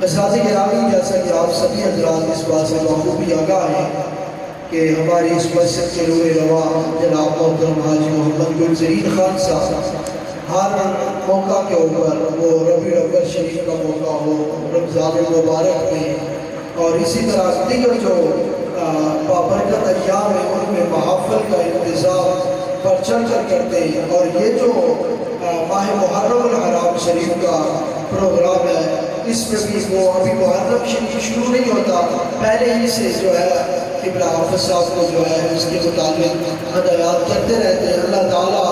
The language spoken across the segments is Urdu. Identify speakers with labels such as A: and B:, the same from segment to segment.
A: اساتذہ گرامی، جیسا کہ آپ سبھی حضرات اس بات سے بخوبی آگاہ ہیں کہ ہماری اس مسجد کے روح رواں جناب محترم حاجی محمد گلزرین خان صاحب ہر موقع کے اوپر، وہ ربیع الاول شریف کا موقع ہو، رمضان المبارک میں، اور اسی طرح دیگر جو بابرکت ایام ہیں ان میں محافل کا انتظام بڑھ چڑھ کر کرتے ہیں۔ اور یہ جو ماہ محرم الحرام شریف کا پروگرام ہے، اس میں بھی وہ ابھی محرم شریف شروع نہیں ہوتا، پہلے ہی سے جو ہے قبلہ حافظ صاحب کو جو ہے اس کے مطابق ہدایات کرتے رہتے ہیں۔ اللہ تعالیٰ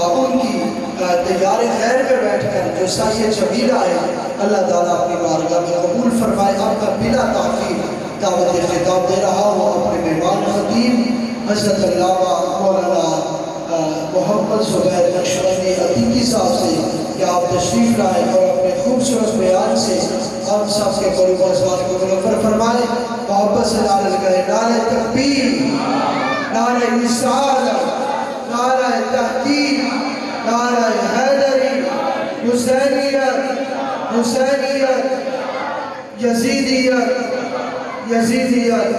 A: ان کی تیار خیر میں بیٹھ کر جو سایہ جمیلہ ہے، اللہ تعالیٰ اپنی بارگاہ میں قبول فرمائے۔ آپ کا بلا تاخیر دعوت خطاب دے رہا ہوں اپنے مہمان خطیب حضرت علامہ مولانا محمد زبیر نقشبندی عتیقی صاحب سے کہ آپ تشریف لائیں اور اپنے خوبصورت بیان سے ہم سب کے قلوب و اذہان کو منور فرمائیں۔ محبت سے نعرہ لگائیں، نعرہ تکبیر، نعرہ رسالت، نعرہ تحقیق، نعرہ حیدری، حسینیت، حسینیت، یزیدیت، یزیدیت۔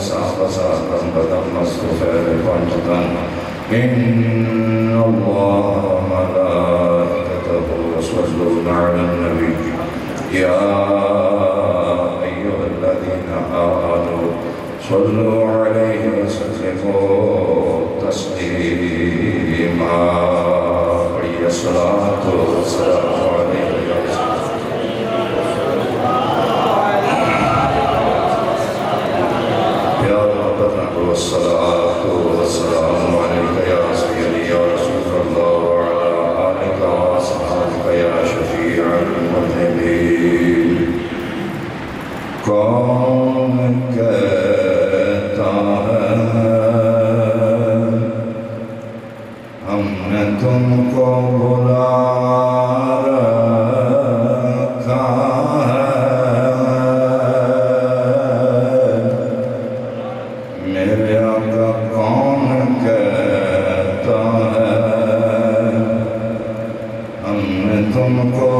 B: بساطا فدمست فانجدا إن الله وملائكته يصلون على النبي يا أيها الذين آمنوا صلوا عليه وسلموا تسليما عليه الصلاة والسلام عليه يا ربنا والصلاة والسلام عليك يا سيدي يا رسول الله وعلى آلك وأصحابك يا شفيع المذنبين کون کہتا ہے ہم نے تم کو بلا رکھا ہے میرے آقا کون کہتا ہے ہم نے تم کو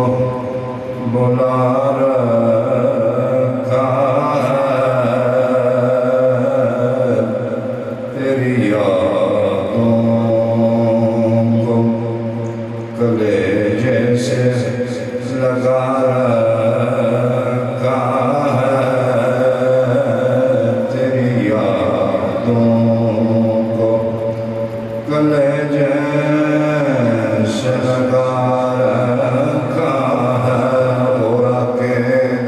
B: بلا رکھا تیری یادوں کو کلیجے سے لگا رکھا ہے تیری یادوں کو کلیجے سے لگا رکھا ہے گورا کے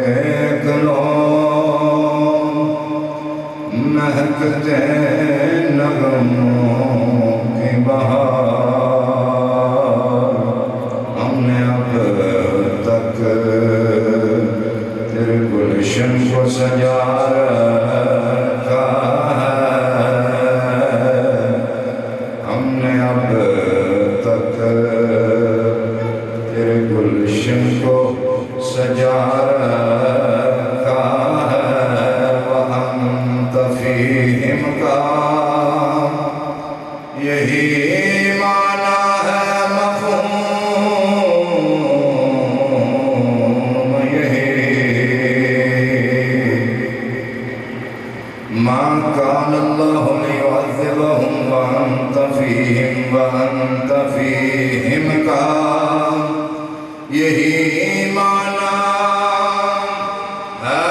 B: ایک لو مہکتے نغموں کی بہار ہم نے اب تک تیرے گلشن کو سجا رکھا ہے ہم نے اب تک تیرے گلشن کو سجا رکھا ہے وَأَنْتَ فِيهِمْ کا یہی معنی ہے مفہوم یہی مَا كَانَ اللَّهُ لِيُعَذِّبَهُمْ وَأَنْتَ فِيهِمْ کا یہی معنی ہے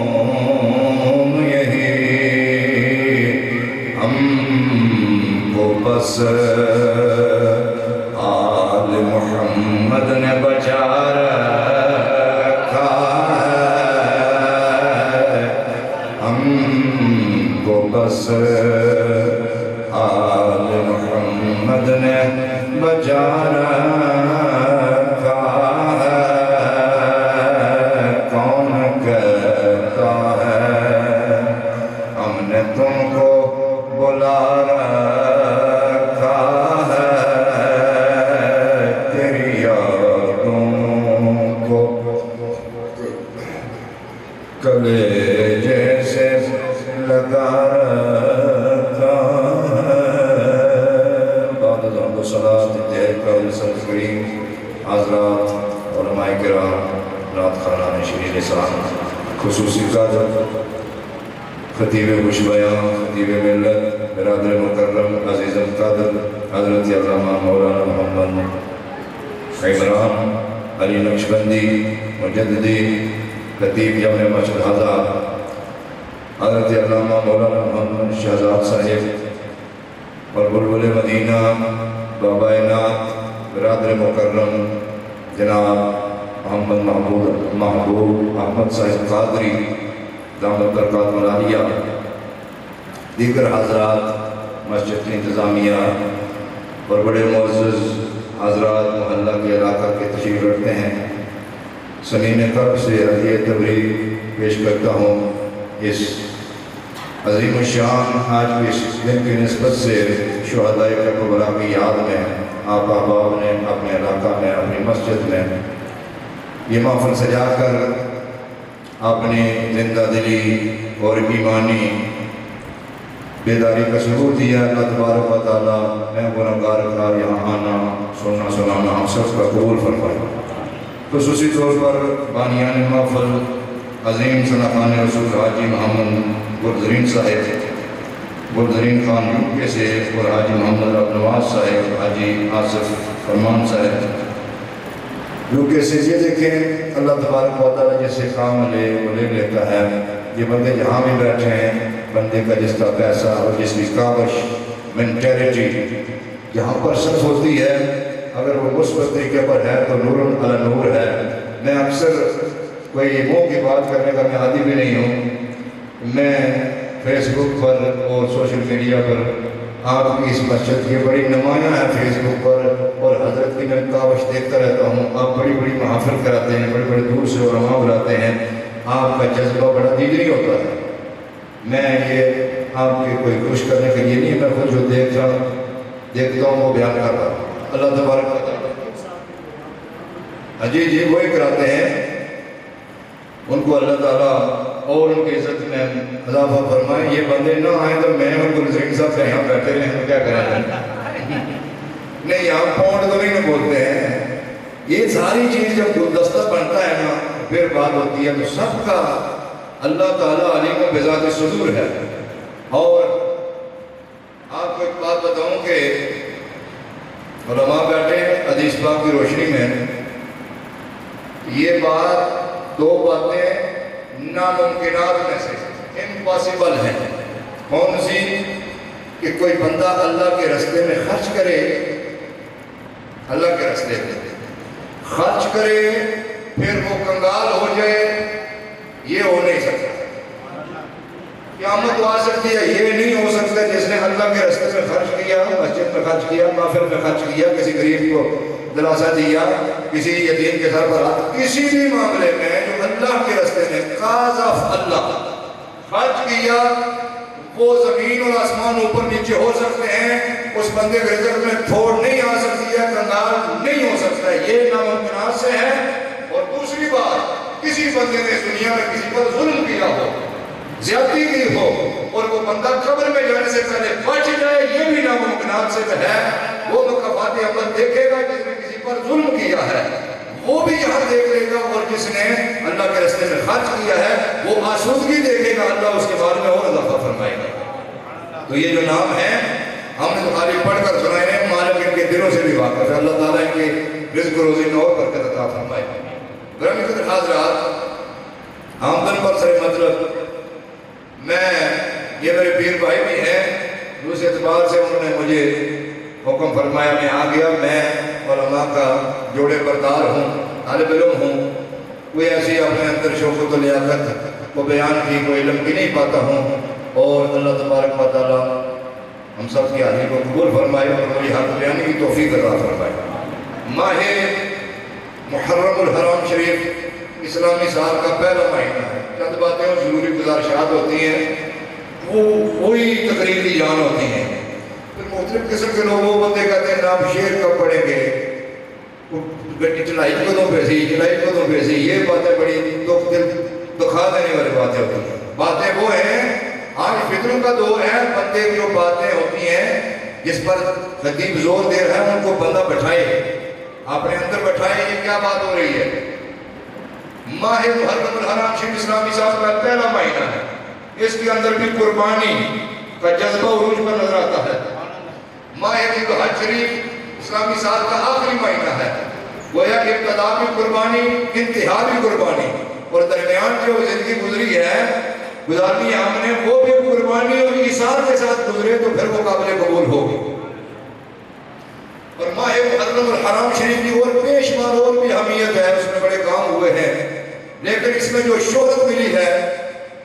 B: مفہوم یہی ہم کو بس آل محمد نے بچا رکھا ہے ہم کو بس آل محمد نے بچا رکھا ہے کون کہتا ہے ہم نے تم کو بلا رکھا ہے تیری یادوں کو کلیجے سے لگا رکھا ہے بعد از حمد و صلاة انتہائی قابل سرکریم حضرات علماء کرام رات خانان شریف سلام خصوصی قادر خطیب خوش بیان خطیب ملت برادر مکرم عزیز القادر حضرت علامہ مولانا محمد عمران علی نقشبندی مجددی خطیب جامع مسجد آزاد حضرت علامہ مولانا محمد شہزاد صاحب اور بلبل مدینہ بابا نعت برادر مکرم جناب محمد محبوب احمد صاحب قادری دامت برکات العالیہ دیگر حضرات مسجد کی انتظامیہ اور بڑے معزز حضرات محلہ کے علاقہ کے تشریف رکھتے ہیں سنین قلب سے عزیت تبریک پیش کرتا ہوں اس عظیم الشان آج بھی اس دن کی نسبت سے شہداء کربلا کی یاد میں آپ احباب نے اپنے علاقہ میں اپنی مسجد میں یہ محفل سجا کر اپنی زندہ دلی اور ایمانی بیداری کا ثبوت دیا اللہ تبارک و تعالیٰ میں گناہگار کا یہاں آنا سننا سنانا ہم سب کا قبول فرمائے خصوصی طور پر بانیان محفل عظیم ثنا خان رسول حاجی محمد گلزرین صاحب گلزرین خان یو کے سے، اور حاجی محمد عبد النواز صاحب، حاجی آصف فرمان صاحب یو کے سے۔ یہ دیکھیں اللہ تبارک و تعالیٰ جیسے کام لے وہ لے لیتا ہے۔ یہ بندے جہاں بھی بیٹھے ہیں، بندے کا جس کا پیسہ اور جس کی کاوش مینٹیلٹی جہاں پر صرف ہوتی ہے، اگر وہ مثبت طریقے پر ہے تو نور علی نور ہے۔ میں اکثر کوئی منہ کی بات کرنے کا میں عادی بھی نہیں ہوں۔ میں فیس بک پر اور سوشل میڈیا پر آپ کی اس مسجد کی بڑی نمایاں ہے فیس بک پر، اور حضرت کی میں کاوش دیکھتا رہتا ہوں۔ آپ بڑی بڑی محافل کراتے ہیں، بڑے بڑے دور سے علماء بلاتے ہیں، آپ کا جذبہ بڑا دیگری ہوتا ہے۔ میں یہ آپ کے کوئی خوش کرنے کے لیے نہیں، میں خود جو دیکھتا ہوں وہ بیان کرتا ہوں۔ اللہ تبارک و تعالیٰ جی وہی کراتے ہیں، ان کو اللہ تعالیٰ اور ان کی عزت میں اضافہ فرمائے۔ یہ بندے نہ آئیں تو میں اور گلزرین صاحب یہاں بیٹھے رہے ہیں تو کیا کریں؟ نہیں، یہاں پاؤنڈ تو نہیں بولتے ہیں۔ یہ ساری چیز جب گلدستہ بنتا ہے نا، پھر بات ہوتی ہے تو سب کا اللہ تعالیٰ علیم و بذات صدور ہے۔ اور آپ کو ایک بات بتاؤں کہ علماء بیٹھے حدیث پاک کی روشنی میں، یہ بات دو باتیں ناممکنات میں سے امپاسبل ہیں۔ کون سی؟ کہ کوئی بندہ اللہ کے راستے میں خرچ کرے، اللہ کے راستے میں خرچ کرے پھر وہ کنگال ہو جائے، یہ ہو نہیں سکتا۔ قیامت آ سکتی ہے، یہ نہیں ہو سکتا جس نے اللہ کے راستے میں خرچ کیا، مسجد میں خرچ کیا، محفل میں خرچ کیا، کسی غریب کو دلاسا دیا، کسی یتیم کے سر پر ہاتھ، کسی بھی معاملے میں جو اللہ کے راستے میں قاذف اللہ خرچ کیا، وہ زمین اور آسمان اوپر نیچے ہو سکتے ہیں، اس بندے کے رزق میں تھوڑ نہیں آ سکتی ہے، کنگال نہیں ہو سکتا ہے، یہ ناممکنات سے ہے۔ اور دوسری بات، کسی بندے نے دنیا میں کسی پر ظلم کیا ہو، زیادتی کی ہو، اور وہ بندہ قبر میں جانے سے پہلے بچ جائے، یہ بھی ناممکنات سے ہے۔ وہ مکافات عمل دیکھے گا جس نے کسی پر ظلم کیا ہے، وہ بھی یہاں دیکھ لے گا، اور جس نے اللہ کے راستے میں خرچ کیا ہے وہ آسودگی دیکھے گا، اللہ اس کے بارے میں اور اضافہ فرمائے گا۔ تو یہ جو نام ہے ہم نے تو خالی پڑھ کر سنائے ہیں، مالک ان کے دلوں سے بھی واقف ہے۔ اللہ تعالیٰ ان کے رزق و روزی میں اور برکت عطا فرمائے۔ گرامی قدر حضرات، آمدن پر سے مطلب یہ میرے پیر بھائی بھی ہیں، دوسرے اعتبار سے انہوں نے مجھے حکم فرمایا، میں آ گیا، میں علماء کا جوڑے بردار ہوں، طالب علم ہوں، کوئی ایسی اپنے اندر شوق و لیاقت کو بیان کی کوئی علم کی نہیں پاتا ہوں، اور اللہ تبارک و تعالیٰ ہم سب کی حاضری کو قبول فرمائے اور میری حق بیانی کی توفیق عطا فرمائے۔ ماہ محرم الحرام شریف اسلامی سال کا پہلا مہینہ ہے۔ چند باتیں اور ضروری گزارشات ہوتی ہیں، وہ وہی تقریری جان ہوتی ہیں۔ پھر مختلف قسم کے لوگ وہ بندے کہتے ہیں نام شیر کب پڑھیں گے، چلائی کدوں پہ سی، یہ باتیں بڑی دکھا دینے والی باتیں ہوتی ہیں۔ باتیں وہ ہیں، آج فطروں کا دور ہے، بندے جو باتیں ہوتی ہیں جس پر خطیب زور دے رہا ہے ان کو بندہ بٹھائے، اپنے اندر بٹھائے، یہ کیا بات ہو رہی ہے۔ ماہ محرم الحرام شریف اسلامی سال کا پہلا مہینہ ہے، اس کے اندر بھی قربانی کا جذبہ عروج پر نظر آتا ہے۔ ماہ حج شریف اسلامی سال کا آخری مہینہ ہے، گویا کہ ابتدا بھی قربانی، انتہا بھی قربانی، اور درمیان جو زندگی گزارنی ہے ہم نے، وہ بھی قربانی اور ایثار کے ساتھ گزرے تو پھر وہ قابل قبول ہوگی۔ اور ماہ محرم الحرام شریف کی اور بے شمار اور بھی اہمیت ہے، اس میں بڑے کام ہوئے ہیں، لیکن اس میں جو شہرت ملی ہے،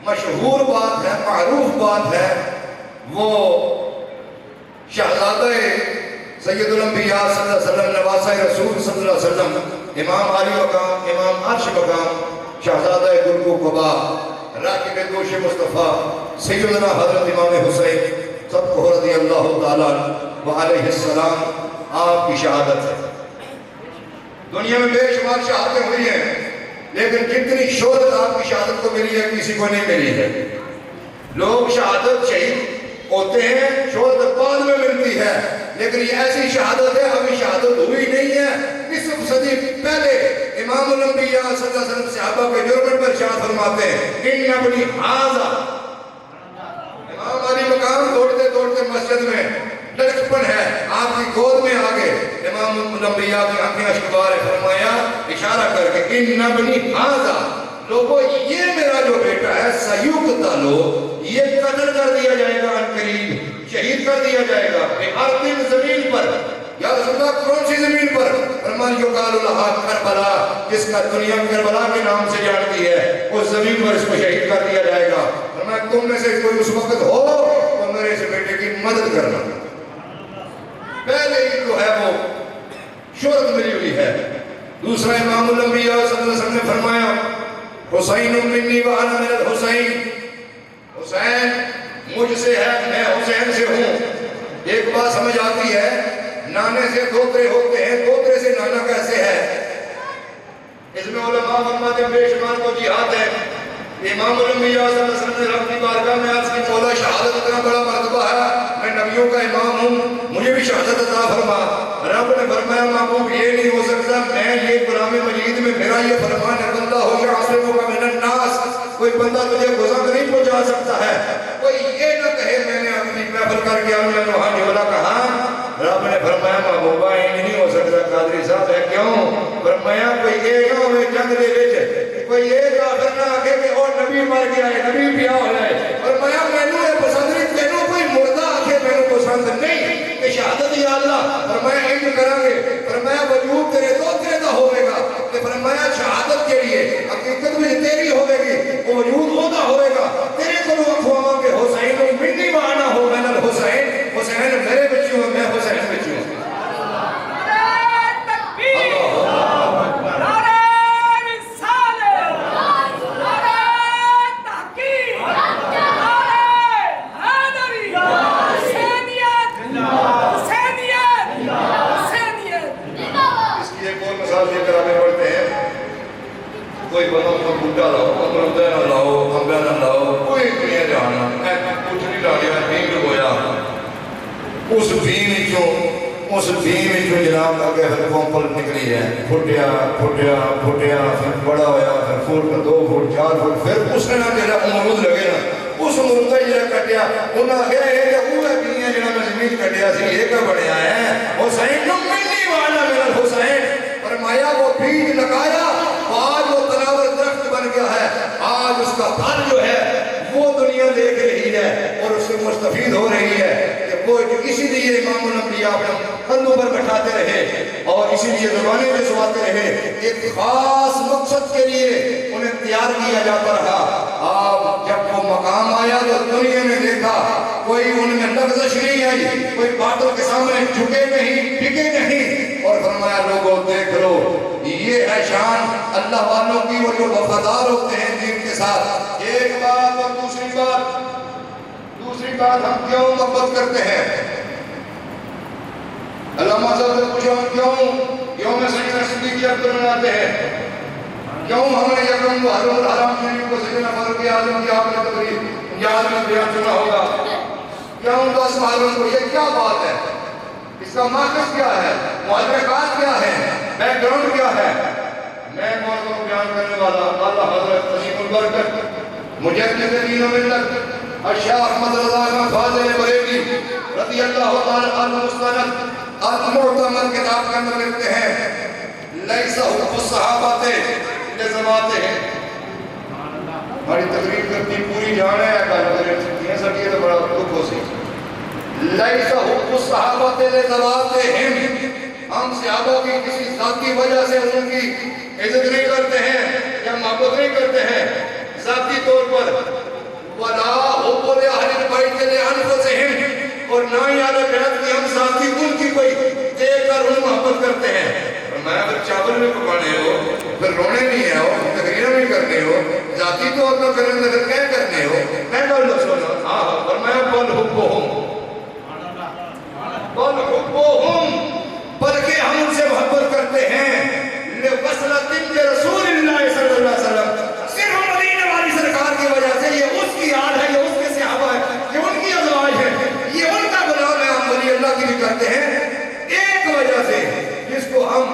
B: مشہور بات ہے، معروف بات ہے، وہ شہزادہ سید الانبیاء صلی اللہ علیہ وسلم، نواسہ رسول صلی اللہ علیہ وسلم، امام عالی مقام، امام عرش مقام، شہزادہ گل و قبا، راکب دوش مصطفیٰ، سیدنا حضرت امام حسین سب کو رضی اللہ تعالیٰ وعلیہ السلام، آپ کی شہادت ہے۔ دنیا میں بے شمار شہادتیں ہوئی ہیں، لیکن جتنی شہرت آپ کی شہادت کو ملی ہے کسی کو نہیں ملی ہے۔ لوگ شہادت شہید ہوتے ہیں، شہرت بعد میں ملتی ہے، لیکن یہ ایسی شہادت ہے ابھی شہادت ہوئی نہیں ہے، نصف صدی پہلے امام الانبیاء صلی اللہ علیہ وسلم صحابہ کے جرمن پر ارشاد فرماتے ہیں ان ابنی ھذا، امام علی مقام دوڑتے دوڑتے مسجد میں لڑکپن ہے، آپ کی گود میں آگے امام الانبیاء کی آنکھیں اشکبار فرمایا اشارہ کر کے ان ابنی ھذا، لوگوں یہ میرا جو بیٹا ہے سیقتل، یہ قتل کر دیا جائے گا ان قریب، شہید کر دیا جائے گا بِأرضٍ زمین پر، یا رسول اللہ کون سی زمین پر؟ فرمان یقال لہا کربلا، جس کا دنیا کربلا کے نام سے جانتی ہے، اس زمین پر اس کو شہید کر دیا جائے گا۔ فرمایا تم میں سے کوئی اس وقت ہو تو میرے اس بیٹے کی مدد کرنا۔ پہلے ہی جو ہے وہ شہرت ملی ہوئی ہے۔ دوسرا امام الانبیاء صلی اللہ علیہ وسلم نے فرمایا حسین منی وانا من الحسین، حسین مجھ سے ہے میں حسین سے ہوں۔ ایک بات سمجھ آتی ہے، نانے سے دوترے ہوتے ہیں، دوترے سے نانا کیسے ہے؟ اس میں علماء فرماتے ہیں بے شمار تو جہاد ہے۔ امام الانبیاء صلی اللہ علیہ وسلم نے رب کی بارگاہ میں عرض کی مولا شہادت اتنا بڑا مرتبہ ہے، میں نبیوں کا امام ہوں، مجھے بھی شہادت عطا فرما۔ رب نے فرمایا محبوب یہ نہیں ہو سکتا، میں یہ قرآن مجید میں میرا یہ فرمان ہے اللہ یعصمک من الناس، کوئی بندہ تجھے گزر نہیں پہنچا سکتا ہے۔ کوئی یہ نہ کہے میں نے اپنی محفل کر کے ہم نے روحانی والا کہا۔ رب نے فرمایا محبوبہ یہ نہیں ہو سکتا قادری صاحب ہے کیوں؟ فرمایا کوئی ایک نہ ہوئے جنگ دے وچ کوئی ایک آخر نہ آگے کہ اور نبی مر گیا ہے، نبی بیاہ ہو جائے۔ فرمایا مینوں یہ پسند نہیں، تینوں کوئی مردہ آکھے مینوں پسند نہیں کہ شہادت یا اللہ۔ فرمایا انج کریں گے، فرمایا وجود تیرے دوترے دا ہوئے گا کہ فرمایا شہادت کے لیے حقیقت میں تیری ہوئے گی، وہ وجود ہوتا ہوئے گا تیرے کو اخواما کہ حسین منی وانا ہو من الحسین، حسین میرے بچوں میں حسین بچوں۔ کوئی بندہ کو بوٹا لاؤ، امرودہ نہ لاؤ، امبہ نہ لاؤ، کوئی دنیا جانا، میں کچھ نہیں لایا، بین ہویا۔ اس بین چوں جناب آگے ہر کمپل نکلی ہے، پھٹیا پھٹیا پھٹیا، پھر بڑا ہویا، پھر فٹ 2 فٹ 4 فٹ، پھر اس نے نہ جڑا امرود لگے نا، اس امرودہ جڑا کٹیا، انہاں کہا ہے کہ اوہ بین ہے جڑا میں زمین کٹیا سی، یہ کیا بڑھیا ہے؟ حسین منی وانا من الحسین، فرمایا وہ بیج لگایا، آج وہ تناور درخت بن گیا ہے، آج اس کا پھل جو ہے وہ دنیا دیکھ رہی ہے اور اس سے مستفید ہو رہی ہے کہ وہ اسی لیے امام الانبیاء اپنے کندھوں پر بٹھاتے رہے اور اسی لیے زبانیں میں سواتے رہے، ایک خاص مقصد کے لیے انہیں تیار کیا جاتا رہا۔ آپ جب وہ مقام آیا تو دنیا نے دیکھا کوئی ان میں لغزش نہیں آئی، کوئی باطل کے سامنے جھکے نہیں، ٹکے نہیں، اور فرمایا لوگوں دیکھ لو یہ ہے شان اللہ والوں کی، وہ جو وفادار ہوتے ہیں دین کے ساتھ۔ ایک بات اور دوسری بات ہم کیوں محبت کرتے ہیں؟ علامہ صاحب سے پوچھا ہم کیوں یوم سیدنا صدیق اکبر مناتے ہیں؟ کیوں ہم نے یکم محرم الحرام شریف کو سیدنا فاروق اعظم کی آپ نے تقریب یاد میں بیان سنا ہوگا؟ کیوں 10 محرم کو؟ یہ کیا بات ہے؟ اس کا مقصد کیا ہے؟ محرکات کیا ہے؟ بیک گراؤنڈ کیا ہے؟ میں موضوع کو بیان کرنے والا اللہ حضرت نصیب البرکت مجدد دین و ملت الشیخ احمد رضا خان فاضل بریلوی رضی اللہ تعالی عنہ مستند المعتمد کتاب کے اندر لکھتے ہیں لیس حب الصحابہ لزماتہم۔ ہماری تقریر کرتی پوری جانے ہے کہ سکیے تو بڑا دکھ ہو سی۔ لیس حب الصحابہ لزماتہم، ہم صحابہ کی کسی ذاتی وجہ سے ان کی عزت نہیں کرتے ہیں یا محبت نہیں کرتے ہیں ذاتی طور پر، وَلَا حُبُّ لِأَهْلِ الْبَيْتِ لِأَنفُسِهِمْ، اور نہ ہی اہل بیت کی ہم ذاتی ان کی کوئی دیکھ کر ان محبت کرتے ہیں۔ میں اگر چاول میں پکانے ہو پھر رونے نہیں ہے ہو، تقریر نہیں کرنے ہو، ذاتی طور پر کرنے لگے کیا کرنے ہو؟ میں کہا اللہ سونا ہاں فرمایا بَلْ حُبُّهُمْ بلکہ ہم ان سے محبت کرتے ہیں لِوَصْلَةٍ رسول اللہ صلی اللہ علیہ وسلم، صرف مدینہ والی سرکار کی وجہ سے، یہ اس کی آل ہے، یہ اس کے صحابہ ہے، یہ ان کی ازواج ہے، یہ ان کا غلام ہے، ہم ولی اللہ کی بھی کرتے ہیں ایک وجہ سے جس کو ہم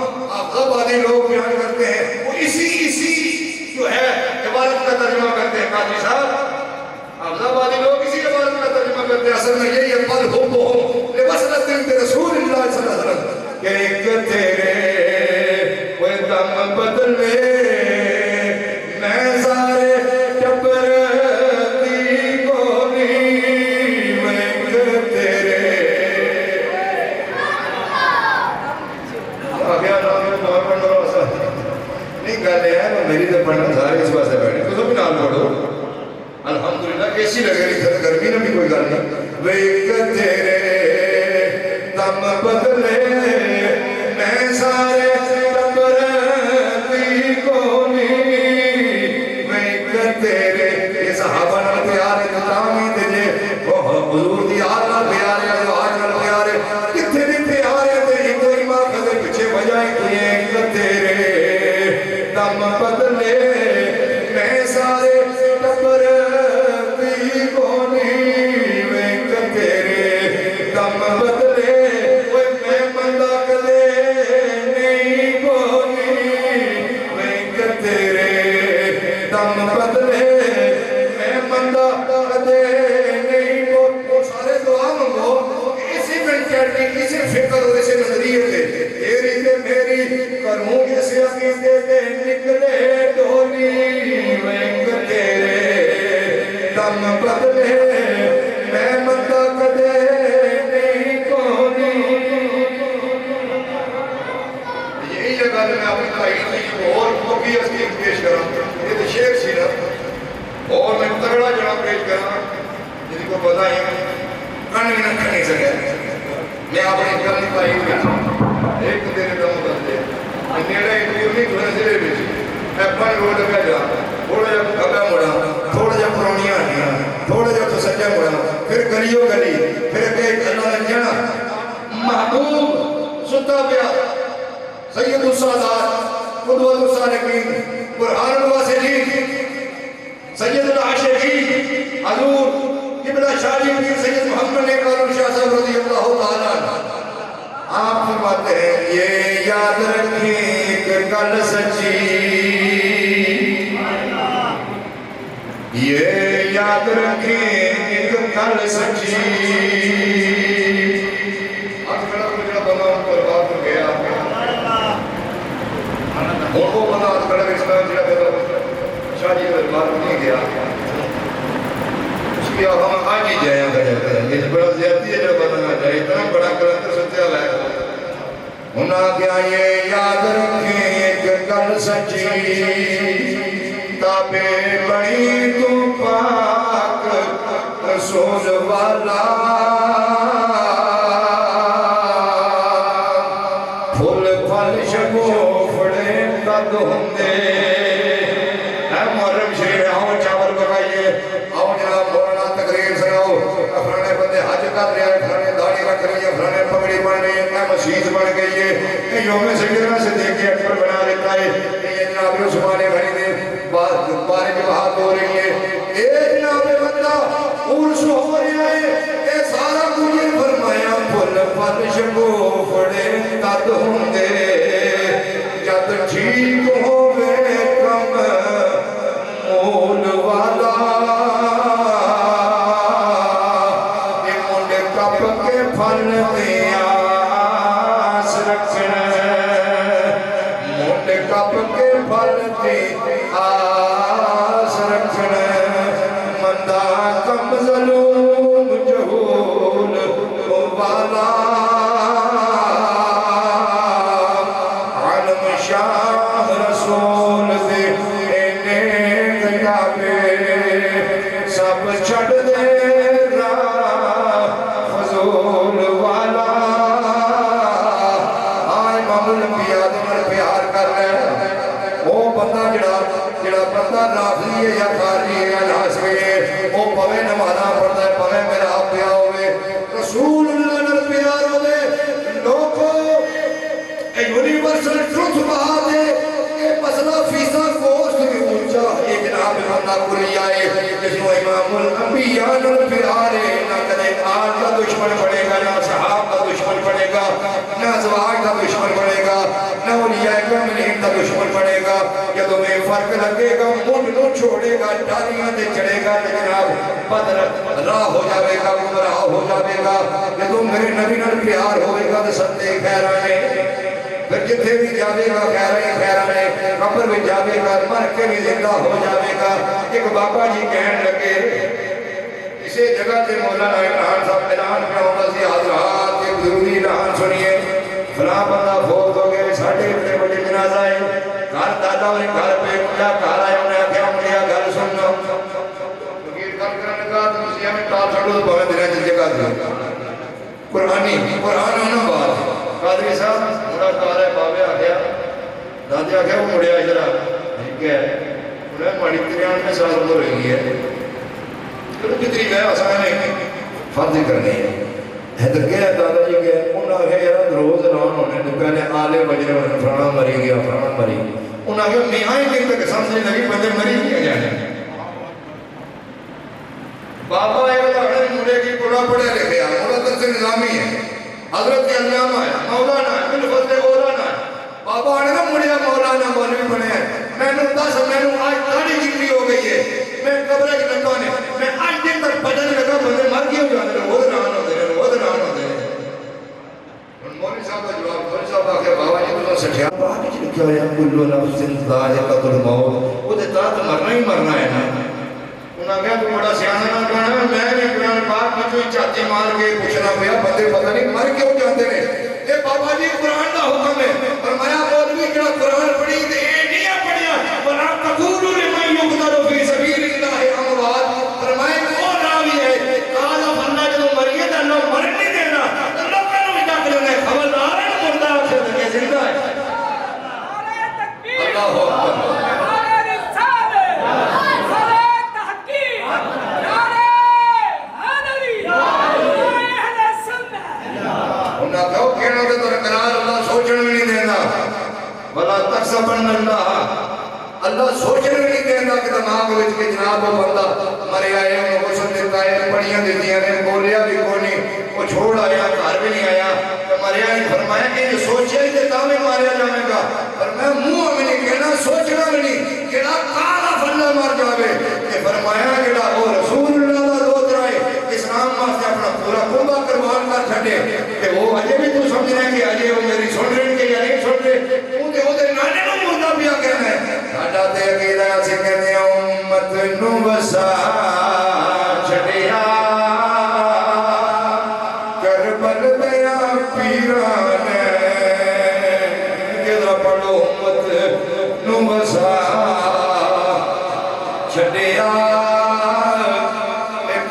B: حضور دی آل نال پیار ہے آج نال پیار ہے کتھے بھی پیار ہے تیری کوئی ماں کدے پیچھے بجائیں کیے تیرے دم بدلے میں سارے ٹبر دی کونی وینک تیرے دم بدلے میں بندہ کدے نہیں کونی وینک تیرے دم بدلے میں بندہ کدے نہیں کونی وہ سارے دعا منگو اسی مینٹیلٹی اسی فکر اور اسی نظریے سے تیری تے میری کروں اس عقیدے تے نکلے ڈولی وینک تیرے دم بدلے میں بندہ کدے نہیں کونی یہی جگہ میں اپنی تائی اور موقعی عقیق پیش کروں یہ تو شیر سی نا اور میں تگڑا جناب پیش کروں جن کو پتا ہی کن بھی نہ کھنے سکے میں اپنی کرنی تائی ایک تیرے دم بدلے نیڑے نہیں کھنے سے لے بیچی ایپن روڈ پہ جا تھوڑا جب کبھا مڑا تھوڑا جب پرونیاں آنیاں تھوڑا جب تو سجا مڑا پھر گلیوں گلی پھر ایک اللہ نے جانا محبوب ستا پیا سید السادات قدوت الصالحین قرآن الواسطین سید العاشقین حضور قبلہ شاہی پیر سید محمد نے کارون شاہ صاحب رضی اللہ تعالیٰ آپ فرماتے ہیں یہ یاد رکھیں کہ کل سچی یہ یاد رکھیں کہ کل سچی آج کڑا مجھا بنا ان پر بات ہو گیا ان کو بنا آج کڑا اسلام جڑا بنا شاہ جی پر بات نہیں گیا اس کی آپ ہم آج ہی جائیں یہ بڑا زیادتی ہے جو بنا جائے اتنا بڑا کرتے سچیا لائے انہاں کیا یہ یاد رکھیں کہ کل سچی تابے بڑی تو پاک رسول والا پھول پھل شگو پھڑے قد ہوندے اے محرم شریف آؤ چاول پکائیے آؤ جناب مولانا تقریر سناؤ افرانے بندے حج کر رہے ہیں افرانے داڑھی رکھ رہی ہے افرانے پگڑی بن رہی ہے مسجد بن گئی ہے یہ یوم سیدنا صدیق اکبر بنا دیتا ہے یہ جناب عثمان غنی نے بارے کی بات ہو رہی ہے اے جناب بندہ عرس ہو رہا ہے اے سارا کچھ فرمایا پھل پھل شگو پھڑے قد ہوندے جد ٹھیک ہووے کم مول والا یہ منڈے کپ کے پھل دیا منڈ کپ کے پھل دی آس رکھنا مندہ کم ظلوم جہول والا عالم شاہ رسول دے نیک کعبے سب چھڑ دے راہ فضول والا پیار کر رہے ہیں وہ بندہ جڑا بندہ نافلی ہے یا خارجی ہے یا ناسوی ہے وہ پوے نمازہ پڑھتا ہے پوے میرا آپ پیا ہوئے رسول اللہ نے پیار ہوئے لوگوں یونیورسل ٹروتھ بہا دے کہ مسئلہ فیصہ گوشت بھی اونچا ایک جناب بندہ کلی آئے جس کو امام الانبیاء نے پیار ہے نہ کدے آج کا دشمن پڑے گا نہ صحاب کا دشمن پڑے گا نہ ازواج کا دشمن پڑے گا نہ اولیاء کرامین کا دشمن پڑے گا جب میں فرق لگے گا منڈ نو چھوڑے گا ڈالیاں دے چڑھے گا جناب بدر راہ ہو جاوے گا گمراہ ہو جاوے گا جب میرے نبی نال پیار ہوئے گا تو ستے خیرانے پھر جتھے بھی جاوے گا خیرانے قبر بھی جاوے گا مر کے بھی زندہ ہو جاوے گا ایک بابا جی کہن لگے اسے جگہ سے مولانا عمران صاحب اعلان پہ ہوتا سی حضرات ایک ضروری اعلان سنیے فلاں بندہ فوت ہو گئے 8:30 بجے جنازہ ہے گھر دادا نے گھر پہ کیا گھر آئے انہیں آکھیا مجھے گھر سن لو فقیر گھر کرنے کا تو مسیح میں ٹال چھڑو تو بہت دنیا جل جگہ دیا قرآن ہونا بات قادری صاحب بڑا کار ہے بابے آکھیا دادی آکھیا وہ مڑے آئی جرا ٹھیک ہے انہیں ماڑی 93 سال عمر رہی ہے کتنی گئے آسان ہے فرض کرنی ہے حیدر گیا دادا جی گیا انہاں آگے یار روز ران ہونے تو پہلے آلے بجرے ہونے فرانا مری گیا فرانا مری انہاں آگے میہاں ہی دن تک سمجھنے لگی بندے مری نہیں جانے بابا ایک داڑے مڑے کی بڑا پڑے لکھے ہیں مولا درس نظامی ہے حضرت علامہ ہے مولانا ہے بالفضل مولانا ہے بابا نے مڑیا مولانا مولوی بنے ہیں میں نے دس میں نے آج داڑھی جتنی ہو گئی ہے میں قبرے کے لگا نے میں آج دن تک پتہ نہیں لگا بندے مر گئے ہو جاتے ہیں روز ران ہوتے ہیں روز ران ہوتے ہیں مولوی صاحب کا جواب مولوی صاحب آخر بابا جی تو سٹھیا باقی چلو کیا ہے کلو نفس ذائقۃ الموت وہ دیتا تو مرنا ہی مرنا ہے نا انہاں کہا تو بڑا سیانا نہ کہنا میں نے قرآن پاک میں جو چاچے مار کے پوچھنا پیا بندے پتہ نہیں مر کیوں جاتے ہیں اے بابا جی قرآن کا حکم ہے فرمایا مولوی جڑا قرآن پڑھی تے اے نہیں پڑھیا ولا تقولوا لمن يقتل في سبيل الله اموات فرمایا وہ راوی ہے قال اللہ جو مریے تے اللہ مر نہیں دینا اللہ کا نو ڈاک لینا خبردار ہے مردہ سے کہ زندہ ہے نعرہ تکبیر اللہ اکبر اللہ سوچنے بھی نہیں دینا کہ دماغ وچ کے جناب وہ بندہ مرے آئے انہوں کو سن دیتا ہے پڑیاں دیتیاں نے بولیا بھی کونی وہ چھوڑ آیا گھر بھی نہیں آیا تو مرے آئے فرمایا کہ یہ سوچیا ہی دیتا میں ماریا جائے گا فرمایا منہ میں نہیں کہنا سوچنا بھی نہیں کہ کالا فلہ مار جاوے کہ فرمایا کہ وہ رسول اللہ دا دوت رائے اسلام واسطے اپنا پورا قربہ قربان کر چھڑے کہ وہ اجے بھی تو سمجھ رہے کہ اجے وہ میری سن رہے کہ یا نہیں سن رہے وہ دے نانے نو مردہ پیا کہنا ہے ساڈا تے عقیدہ سے کہتے ہیں امت نو بسا چھڑیا کربل دیا پیران کدھا پڑھو امت نو بسا چھڑیا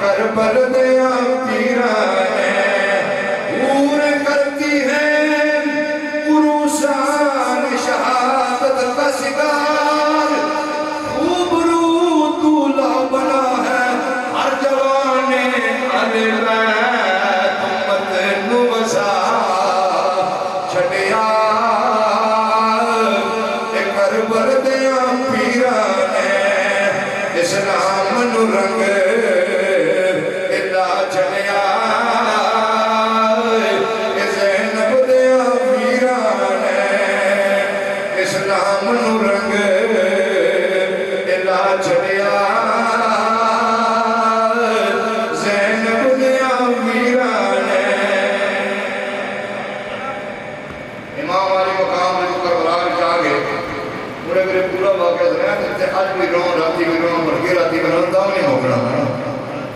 B: کربل دیا پیران پور کرتی ہے عروسان شہادت کا سگار خوب رو دولہ بنا ہے ہر جوانے علی بیت امت نوزا چھڑیا کربل دیا پیرانے اسلام نو رنگ اللہ چھڑیا زینب دیا پیرانے اسلام نو رنگ اللہ چھڑیا زینب دیا پیرانے امام والی مقام میں کربلا میں جا گئے انہیں میرے پورا واقعہ سنیا کہ آج بھی رون راتی بھی رون بڑھ کے راتی بھی رون داؤں نہیں موکڑا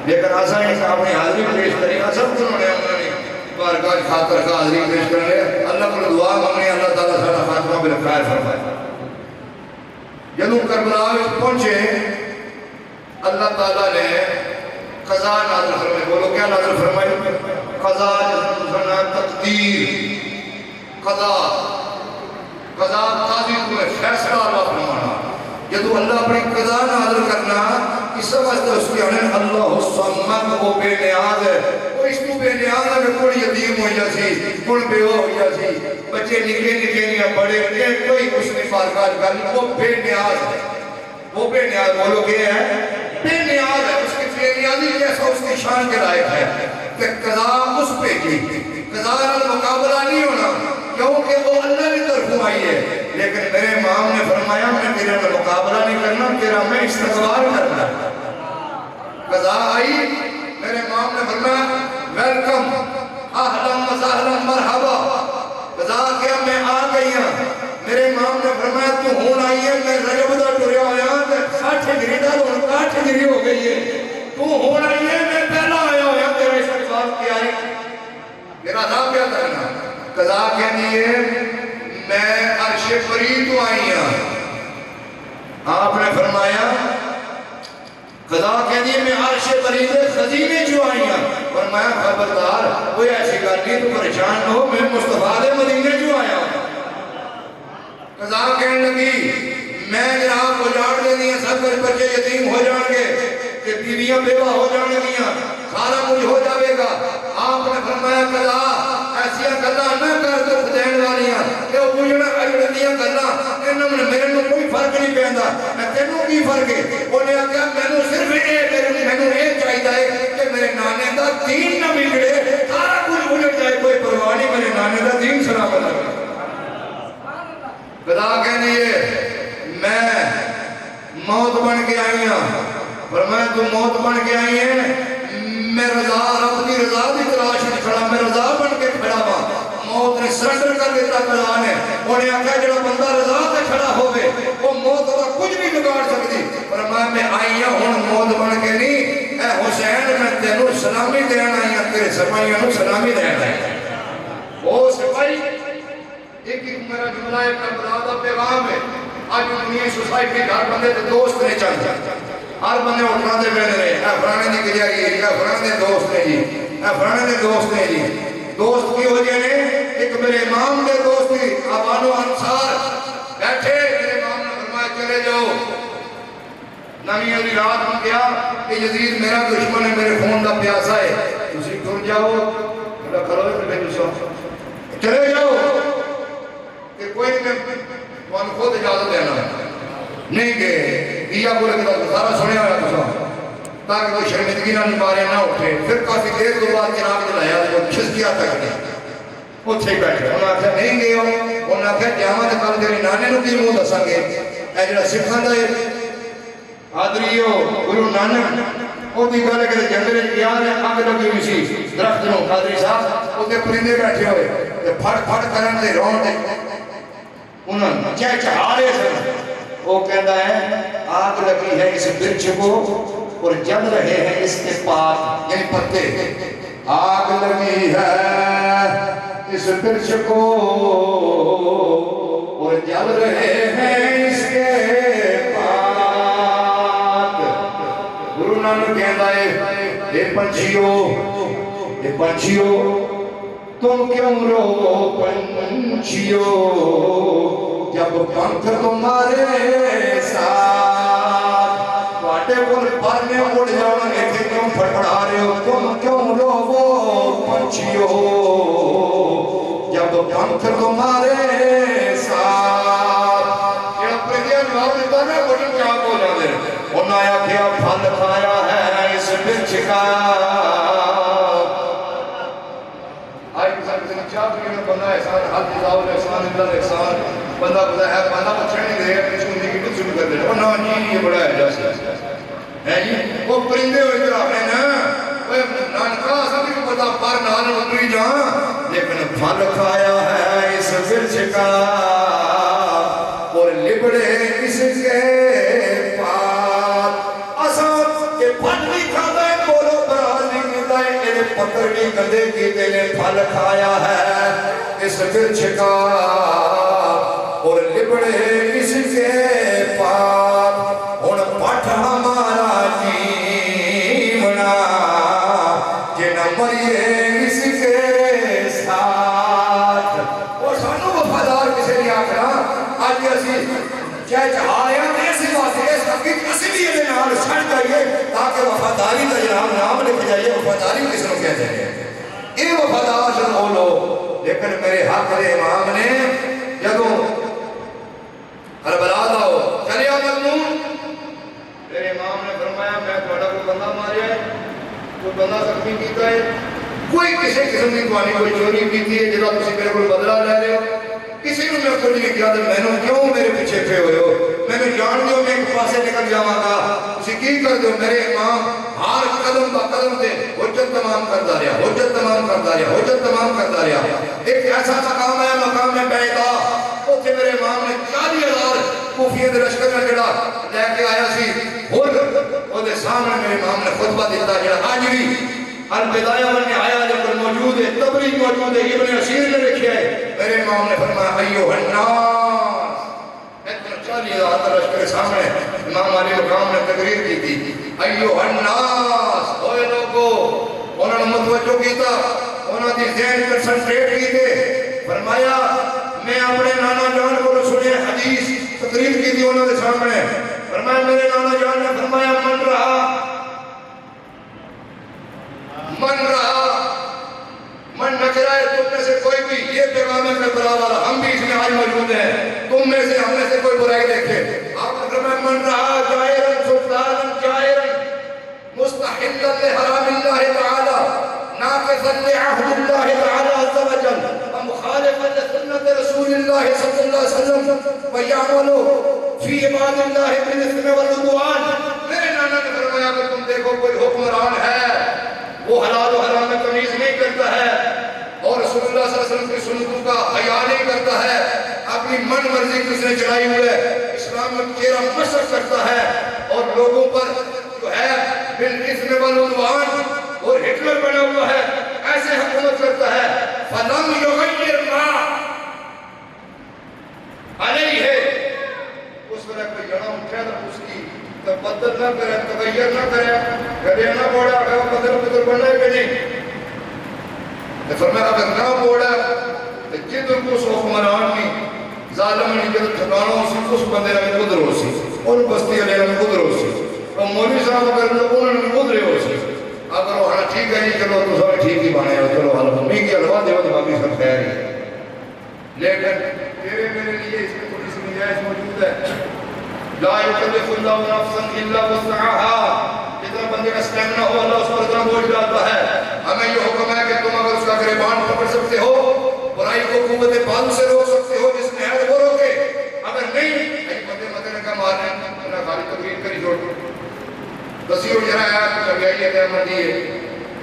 B: لیکن آسان ہی صاحب نے حاضری پیش کری سب کنوں نے انہوں نے بارگاہ خاطر کا حاضری پیش کر لیا اللہ کو دعا مانگنے اللہ تعالیٰ سارا خاتمہ بالخیر فرمائے جدوں کربلا میں پہنچے اللہ تعالیٰ نے قضا نازل فرمائے بولو کیا نازل فرمائے قضا فرمائے تقدیر قضا قضا قاضی تمہیں فیصلہ اللہ فرمانا جدو اللہ اپنی قضا نازل کرنا اس واسطے اس کی انہیں اللہ الصمد وہ بے نیاز ہے وہ اس کو بے نیاز ہے کہ کوئی یتیم ہو جاسی کوئی بیوہ ہو جاسی بچے نکے نکے نہیں بڑے کوئی اس نے فارکات کر وہ بے نیاز ہے وہ بے نیاز بولو کہ ہے بے نیاز ہے اس کی بے نیازی جیسا اس کی شان کے لائق ہے کہ قضا اس پہ کی قضا مقابلہ نہیں ہونا کیونکہ وہ اللہ کی طرف آئی ہے لیکن میرے امام نے فرمایا میں تیرے میں مقابلہ نہیں کرنا تیرا میں استقبال کرنا قضا آئی میرے امام نے فرمایا ویلکم اہلا وسہلا مرحبا قضا کیا میں آ گئی ہوں میرے امام نے فرمایا تو ہون آئی ہے میں رجب دا ٹریا آیا تے 60 گری دا ہون 60 گری ہو گئی ہے تو ہون آئی ہے میں پہلا آیا ہوں تیرا استقبال کیا ہے میرا نام کیا کرنا قضا کہنی ہے میں عرش بری تو آئی ہوں آپ نے فرمایا قضا کہنی ہے میں عرش بری دے خزینے جو آئی ہوں فرمایا خبردار کوئی ایسی گاڑی تو پریشان ہو میں مصطفیٰ دے مدینے جو آیا ہوں قضا کہنے لگی میں جناب اجاڑ دینی ہے سب کچھ بچے یتیم ہو جائیں گے کہ بیویاں بیوہ ہو جانے گیاں سارا کچھ ہو جاوے گا آپ نے فرمایا قضا ایسیا گلا نہ کر دکھ دین والیاں کہ وہ بجڑا اجڑیاں گلا انہوں نے میرے کو کوئی فرق نہیں پہنتا میں تینوں کی فرق ہے انہیں آگیا میں صرف یہ چاہیے کہ میرے نانے دا دین نہ بگڑے سارا کچھ بجڑ جائے کوئی پرواہ نہیں میرے نانے دا دین سلامت ہے خدا کہنے یہ میں موت بن کے آئی ہوں فرمایا تو موت بن کے آئی ہے میں رضا رب کی رضا بھی تلاش نہیں کھڑا میں رضا بن کے کھڑا ہوں موت نے سرنڈر کر دیتا قضا نے انہیں آکھا جڑا بندہ رضا سے کھڑا ہوئے وہ موت کا کچھ بھی بگاڑ سکتی فرمایا میں آئی ہوں موت بن کے نہیں اے حسین میں تینوں سلامی دینا آئی ہوں تیرے سپاہیوں نے سلامی دینا آئی وہ سپاہی ایک میرا جملہ ہے کربلا دا پیغام ہے آج دنیا سوسائٹی ہر بندے تے دوست نے چاہتا ہر بندے اٹھنا دے بہنے رہے اے فرانے دی گجاری ہے اے فرانے دے دوست نے جی اے فرانے دے دوست نے جی دوست کی ہو جائے ایک میرے امام دے دوست تھی آبانو انصار بیٹھے میرے امام نے فرمایا چلے جاؤ نمی علی رات میں کیا کہ یزید میرا دشمن ہے میرے خون دا پیاسا ہے تسی ٹر جاؤ اللہ کرو ہے چلے جاؤ کہ کوئی وہاں خود اجازت دینا ہے نہیں گئے دیا بولے کہ سارا سنے ہویا تسا تاکہ کوئی شرمندگی نہ مارے نہ اٹھے پھر کافی دیر کے بعد جناب جلایا وہ کھسکیا تک نہیں وہ تھے بیٹھے انہوں نے آخیا نہیں گئے ہو انہوں نے آخیا قیامت کل تیری نانے نو کی منہ دسا گے اے جڑا سکھاں دا آدری ہو گرو نانک وہ دی گل کہ جنگل گیا نے اگ لگی ہوئی سی درخت نو قادری صاحب وہ تے پرندے بیٹھے ہوئے پھڑ پھڑ کرن دے رون دے انہوں نے چہچہا رہے تھے وہ کہتا ہے آگ لگی ہے اس برچ کو اور جل رہے ہیں اس کے پاس یعنی پتے آگ لگی ہے اس برچ کو اور جل رہے ہیں اس کے پاس گرو نانک کہتا ہے اے پنچھیو تم کیوں رو پنچھیو جب پنکھ تمہارے ساتھ واٹے بول پر میں اڑ جاؤں ایتھے کیوں پھڑپڑا رہے ہو تم کیوں رو وہ پنچھیو جب پنکھ تمہارے ساتھ یہ اپنے دیا جواب دیتا ہے بڑی کیا بولا دے انہوں آیا کیا پھل کھایا ہے اس برچ کا آئی کسان کسی چاہ بھی بندہ احسان حد جزاؤ احسان اللہ احسان بندہ بندہ ہے بندہ کو چھڑنے دے اپنی سننے کی کچھ شروع کر دے وہ نا جی یہ بڑا ہے جیسے ہے جی وہ پرندے ہوئے جو آپ نے نا وہ نانکا سبھی کو پتا پر نال اتری جہاں لیکن پھل کھایا ہے اس برچ کا اور لبڑے اس کے پاس آسان کہ پھل بھی کھاتا ہے بولو براز نہیں ملتا ہے ایرے پتر بھی گندے کی دینے پھل کھایا ہے اس برچ کا اور لبڑے اس کے پاس اور پٹھ ہمارا جیونا جنہ مریے اس کے ساتھ اور سانو وفادار کسے لیا کرا آج اسی چہچہایا ایسی بات ہے اس حقیق کسی بھی یہ نام چھڑ جائیے تاکہ وفاداری کا جناب نام لکھ جائیے وفاداری کس نے کہتے ہیں یہ وفادار سے بولو لیکن میرے حق دے امام نے جدوں کربلا داؤ چلے آ مجنون میرے امام نے فرمایا میں تھوڑا کوئی بندہ ماریا ہے کوئی بندہ زخمی کیتا ہے کوئی کسی قسم کی توانی کوئی چوری کیتی ہے جدا تسی میرے کو بدلہ لے رہے ہو کسی نے میں کچھ نہیں کیا تو میں نے کیوں میرے پیچھے پھے ہوئے ہو میں نے جان دیو میں ایک پاسے نکل جاواں گا تسی کی کر دو میرے امام ہر قدم با قدم دے حجت تمام کرتا رہا حجت تمام کرتا رہا حجت تمام کرتا رہا ایک ایسا مقام ہے مقام میں بیٹھا اوتھے میرے امام نے 40,000 کوفیہ دے لشکر میں جڑا لے کے آیا سی اور دے سامنے میرے امام نے خطبہ دیتا جڑا آج بھی البدایہ والنہایہ جب موجود ہے تبری موجود ہے ابن عشیر نے لکھا ہے میرے امام نے فرمایا ایوہ الناس اتنا 40,000 لشکر سامنے امام علی مقام نے تقریر کی تھی ایوہ الناس ہوئے لوگو انہوں نے متوجہ کیتا انہوں نے ذہن کنسنٹریٹ کی تھے فرمایا میں اپنے نانا جان کو سنے حدیث تقریر کی تھی انہوں نے سامنے فرمایا میرے نانا جان نے فرمایا من رہا تم میں سے ہم میں سے کوئی برائی دیکھے. آپ نے فرمایا من رہا جائرا سلطانا جائرا مستحلا لحرام اللہ تعالی ناقضا لعہد اللہ تعالی عز وجل ومخالفا لسنت رسول اللہ صلی اللہ علیہ وسلم ویعمل فی عباد اللہ بالاثم والعدوان. میرے نانا نے فرمایا کہ تم دیکھو کوئی حکمران ہے وہ حلال و حرام میں تمیز نہیں کرتا ہے اور رسول اللہ صلی اللہ علیہ وسلم کی سنتوں کا حیا نہیں کرتا ہے, اپنی من مرضی کس نے چلائی ہوئی ہے, اسلام میں چہرہ مشق کرتا ہے اور لوگوں پر جو ہے بالاثم والعدوان اور ہٹلر بنا ہوا ہے, ایسے حکومت کرتا ہے. فلم یغیر ما علیہ, اس وقت کوئی جڑا اٹھا تو اس کی تبدل نہ کرے, تغیر نہ کرے, گلے نہ موڑا, اگر بدل بننا ہے کہ نہیں. تو فرمایا اگر نہ موڑا تو جدر کو اس حکمران کی ظالم نے جدر ٹھکانوں سے اس بندے نے قدر ہو سی, ان بستی علیہ نے قدر ہو سی, اور مولوی صاحب اگر انہوں نے قدر ہو سی, اگر وہ ہاں ٹھیک ہے نہیں چلو تو سب ٹھیک ہی بانے ہو, چلو حلو می کی علوہ دے تو باقی سب خیر ہی. لیکن تیرے میرے لیے اس میں تھوڑی سی گنجائش موجود ہے. لا یکلف اللہ نفسا الا وسعها, جتنا بندے کا سٹیمنا ہو اللہ اس پر اتنا بوجھ ڈالتا ہے. ہمیں یہ حکم ہے کہ تم اگر اس کا گریبان پکڑ سکتے ہو, برائی کو قوت بازو سے روک سکتے ہو, جس نے ہے وہ روکے, اگر نہیں ایک بندے مدن کا مارنے انہیں خالی تقریر کری چھوڑ بسی ہو جرا ہے کہ سبیائی ہے کہ مندی ہے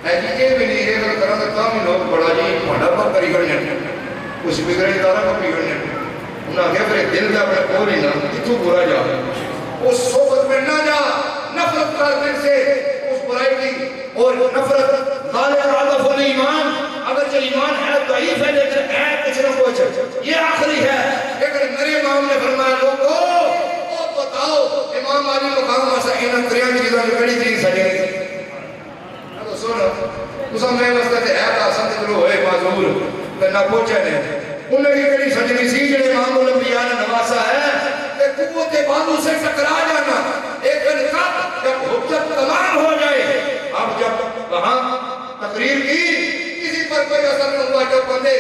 B: ایسی یہ بھی نہیں ہے اگر کرنا تو ہم لوگ بڑا جی پانڈا پر کری کرنے کچھ بگڑے ادارہ پر بھی کرنے انہاں کہا پھر دل کا اپنے کو نہیں نا اتو برا جا اس صحبت میں نہ جا, نفرت کر دل سے اس برائی کی, اور نفرت غالب عادف الایمان, اگرچہ ایمان ہے ضعیف ہے لیکن ہے کچھ نہ کچھ, یہ آخری ہے. لیکن میرے امام نے فرمایا لوگو او بتاؤ امام علی مقام مسائین کریاں کی چیزاں جو کڑی تھی سجے تو سنو تسا میں واسطے ہے تا سند کرو ہوئے معذور تے نہ پہنچے نے انہیں کی کڑی سجنی سی جڑے امام الانبیاء نے نواسا ہے کہ قوت بازو سے ٹکرا جانا, لیکن کب جب حجت تمام ہو جائے. اب جب کہاں تقریر کی کسی پر کوئی اثر نہیں ہوا, جب بندے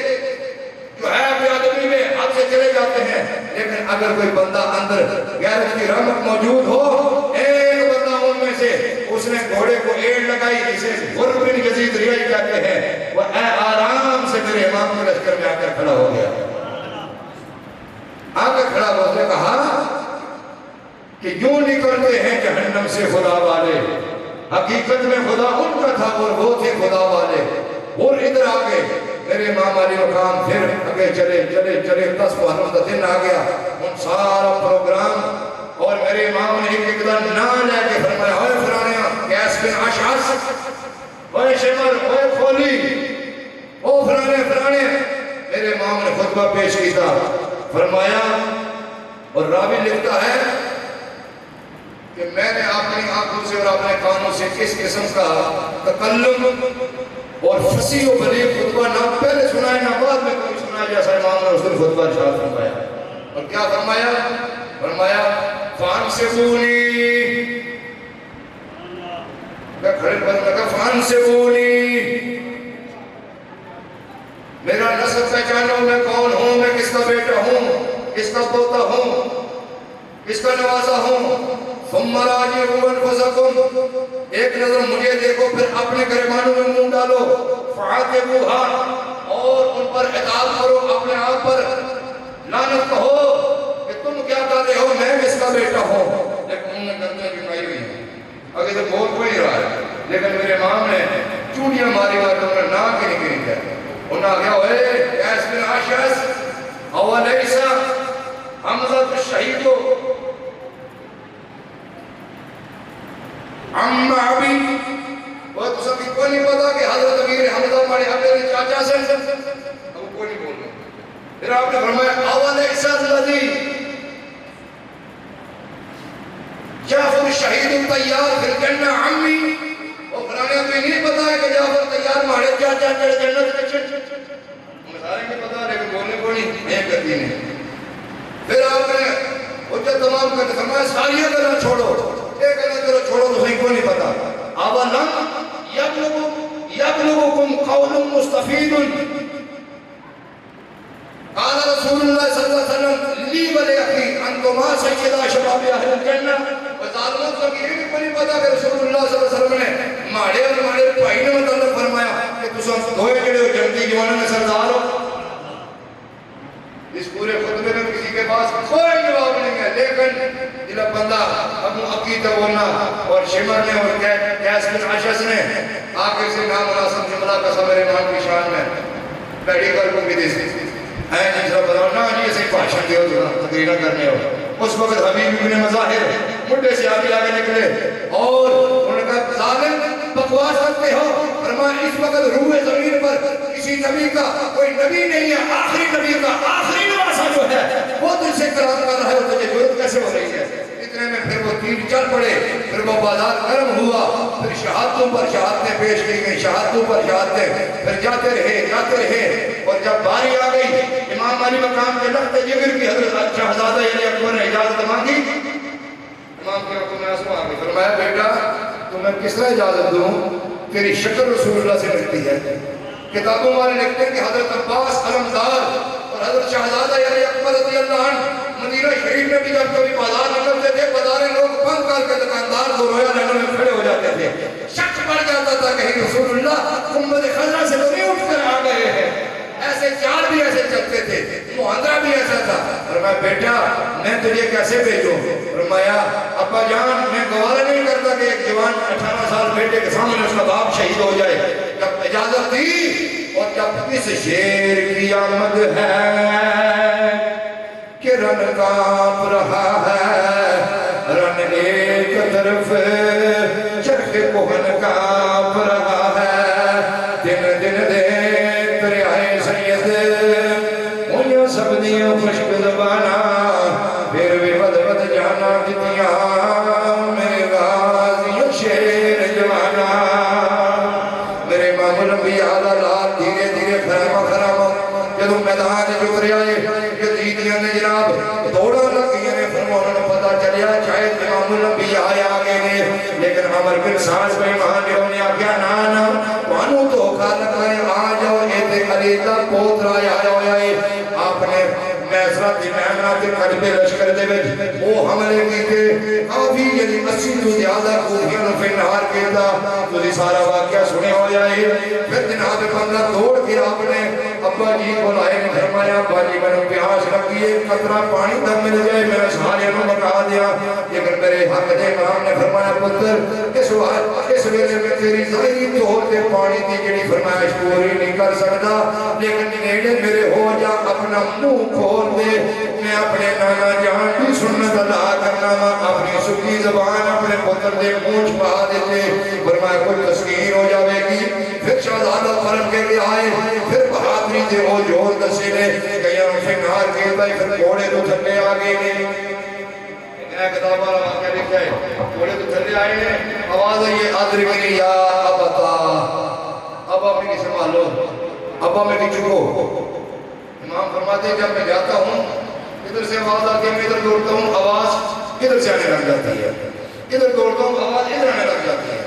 B: جو ہے بے ادبی میں حد سے چلے جاتے ہیں, لیکن اگر کوئی بندہ اندر غیرت کی رحمت موجود ہو, ایک بندہ ان میں سے اس نے گھوڑے کو ایڑ لگائی جسے غر بن یزید ریائی کہتے ہیں, وہ اے آرام سے میرے امام کے لشکر میں آ کر کھڑا ہو گیا. آ کر کھڑا ہو, اس نے کہا کہ یوں نکلتے ہیں جہنم سے خدا والے, حقیقت میں خدا ان کا تھا اور وہ تھے خدا والے. اور ادھر آگے میرے امام علی مقام پھر آگے چلے 10 محرم کا دن آ گیا, ان سارا پروگرام, اور میرے امام نے ایک دن نام لے کے فرمایا ہوئے فرانیاں گیس بن عشعص, ہوئے شمر, ہوئے کھولی, او فرانے. میرے امام نے خطبہ پیش کیتا, فرمایا, اور راوی لکھتا ہے کہ میں نے اپنی آنکھوں سے اور اپنے کانوں سے اس قسم کا تکلم اور فصیح و بلیغ خطبہ نہ پہلے سنائے نہ بعد میں کوئی سنایا جیسا امام نے اس دن خطبہ ارشاد فرمایا. اور کیا فرمایا؟ فرمایا فانصبونی, میں کھڑے پر لگا فانصبونی, میرا نسب پہچانو میں کون ہوں, میں کس کا بیٹا ہوں, کس کا پوتا ہوں, کس کا نوازا ہوں. ثم راجعوا انفسکم, ایک نظر مجھے دیکھو پھر اپنے گریبانوں میں منہ ڈالو. فعاتبوها, اور ان پر عتاب کرو, اپنے آپ پر لعنت کہو کہ تم کیا کہتے ہو میں کس کا بیٹا ہوں. لیکن انہوں نے گردنیں جھکائی ہوئی ہیں, اگر تو بول کوئی نہیں رہا ہے, لیکن میرے امام نے چوڑیاں ماری ہوئی تو انہوں نے نہ کی نہیں کہی ہے. انہوں نے کہا ہوئے قیس بن عشعص اولیس حمزہ الشہید عم ابی, وہ تو سب کو نہیں پتا کہ حضرت امیر حمزہ ہمارے اپنے چاچا سے, اب وہ کوئی نہیں بول رہا. پھر آپ نے فرمایا اولیس الذی جعفر الشہید طیار فی الجنہ عمی, وہ فلانے کو نہیں پتا ہے کہ جعفر طیار ہمارے چاچا جنت میں چھٹ, ہمیں سارے نہیں پتا لیکن بولنے کو نہیں ایک کرتی نہیں. پھر آپ نے حجت تمام کرتے فرمایا ساریاں کرنا چھوڑو, ایک اللہ کرو چھوڑو تو صحیح کو نہیں پتا. اولم یبلغکم قول مستفید, قال رسول اللہ صلی اللہ علیہ وسلم لی والے اخی انتما سیدہ شباب اہل الجنہ اور ظالموں کو یہ بھی نہیں پتا کہ رسول اللہ صلی اللہ علیہ وسلم نے ماڑے اور ماڑے بھائی نے متعلق فرمایا کہ تساں دوئے جڑے ہو جنتی جوانوں میں سردار ہو. اس پورے خطبے میں کسی کے پاس کوئی جواب نہیں ہے، لیکن جب بندہ ابو عقید بولنا اور شمر نے اور قیس بن عشس نے آگے سے نامناسب جملہ کسا میرے نام کی شان میں بیٹھی کر کو بھی دے سکتی ہے جیسا بتاؤنا جی اسے پاشن دے ہو تقریرہ کرنے ہو. اس وقت حبیب ابن مظاہر مڈے سے آگے نکلے اور انہوں نے کہا ظالم بکواس کرتے ہو. فرمایا اس وقت روح زمین پر کسی نبی کا کوئی نبی نہیں ہے، آخری نبی کا آخری نواسا جو ہے وہ تجھ سے کلام کر رہا ہے، تجھے ضرورت کیسے ہو رہی ہے. اتنے میں پھر وہ تیر چل پڑے، پھر وہ بازار گرم ہوا، پھر شہادتوں پر شہادتیں پیش کی گئی، شہادتوں پر شہادتیں، پھر جاتے رہے اور جب باری آ گئی امام علی مقام کے لخت جگر کی حضرت شہزادہ یعنی اکبر نے اجازت مانگی. امام کے حکم میں آسمان آگئی، فرمایا بیٹا تو میں کس طرح اجازت دوں، تیری شکل رسول اللہ سے ملتی ہے. کتابوں والے لکھتے ہیں کہ حضرت عباس علمدار اور حضرت شہزادہ یعنی اکبر رضی اللہ عنہ مدینہ شریف میں بھی جب کبھی بازار نکلتے تھے بازاریں لوگ بند کر کے دکاندار دو رویا لینوں میں کھڑے ہو جاتے تھے. شک پڑ جاتا تھا کہیں رسول اللہ امت خضرہ سے تو نہیں اٹھ کر آ گئے ہیں. ایسے چار بھی ایسے چلتے تھے، محاندرہ بھی ایسا تھا. فرمایا بیٹا میں تجھے کیسے بھیجوں؟ فرمایا ابا جان میں گوارا نہیں کرتا کہ ایک جوان 18 سال بیٹے کے سامنے اس کا باپ شہید ہو جائے. جب اجازت دی اور جب اس شیر کی آمد ہے کہ رن کانپ رہا ہے، رن ایک طرف چرخ کوہن کانپ رہا ہے، دن دن دے دریائے سید انہیں سب دیا خشک زبانہ پھر بھی بد بد جانا کتیا میرے غازی شیر جوانا. میرے امام الانبیاء لال دھیرے دھیرے خرامہ جدو میدان جکر آئے یزیدیاں نے جناب دوڑا لگیاں نے فرمانا نے پتا چلیا شاید امام الانبیاء آگے نے، لیکن عمر بن ساز میں وہاں نے انہیں آگیا نانا وانو تو خالق ہے آ جاؤ ایتے علیدہ پوترا آیا ہویا ہے. آپ نے میسرات میمنات قلب لشکر دے وچ وہ حملے کی تھے کافی یعنی 80 تو زیادہ کوہیاں نفع نہار کے دا تو سارا واقعہ سنے ہو جائے. پھر جناب بندہ دوڑ کے آپ نے ابا جی کو لائے نے فرمایا ابا جی میں نے پیاس لگی ہے قطرہ پانی تک مل جائے میں سارے نو بتا دیا. لیکن میرے حق دے امام نے فرمایا پتر اس ویلے میں تیری ظاہری طور تے پانی دی جڑی فرمائش پوری نہیں کر سکتا، لیکن نیڑے میرے ہو جا اپنا منہ کھول دے میں اپنے نانا جان کی سنت ادا کرنا وا، اپنی سکی زبان اپنے پتر دے منہ چھپا دیتے. فرمایا کوئی تسکین ہو جاوے گی. پھر شہزادہ فرم کے لئے آئے، پھر بہادری دے وہ جوڑ دسے نے کہیاں اسے نار کے دائی پھر گھوڑے تو تھلے آگے نے. ایک کتاب والا واقعہ لکھا ہے گھوڑے تو تھلے آئے نے، آواز ہے یہ ادرکنی یا ابتا، ابا میں کی سنبھالو، ابا میں کی چکو. امام فرماتے ہیں جب میں جاتا ہوں ادھر سے آواز آتی ہے میں ادھر دوڑتا ہوں آواز ادھر سے آنے لگ جاتی ہے، ادھر دوڑتا ہوں آواز ادھر آنے لگ جاتی ہے.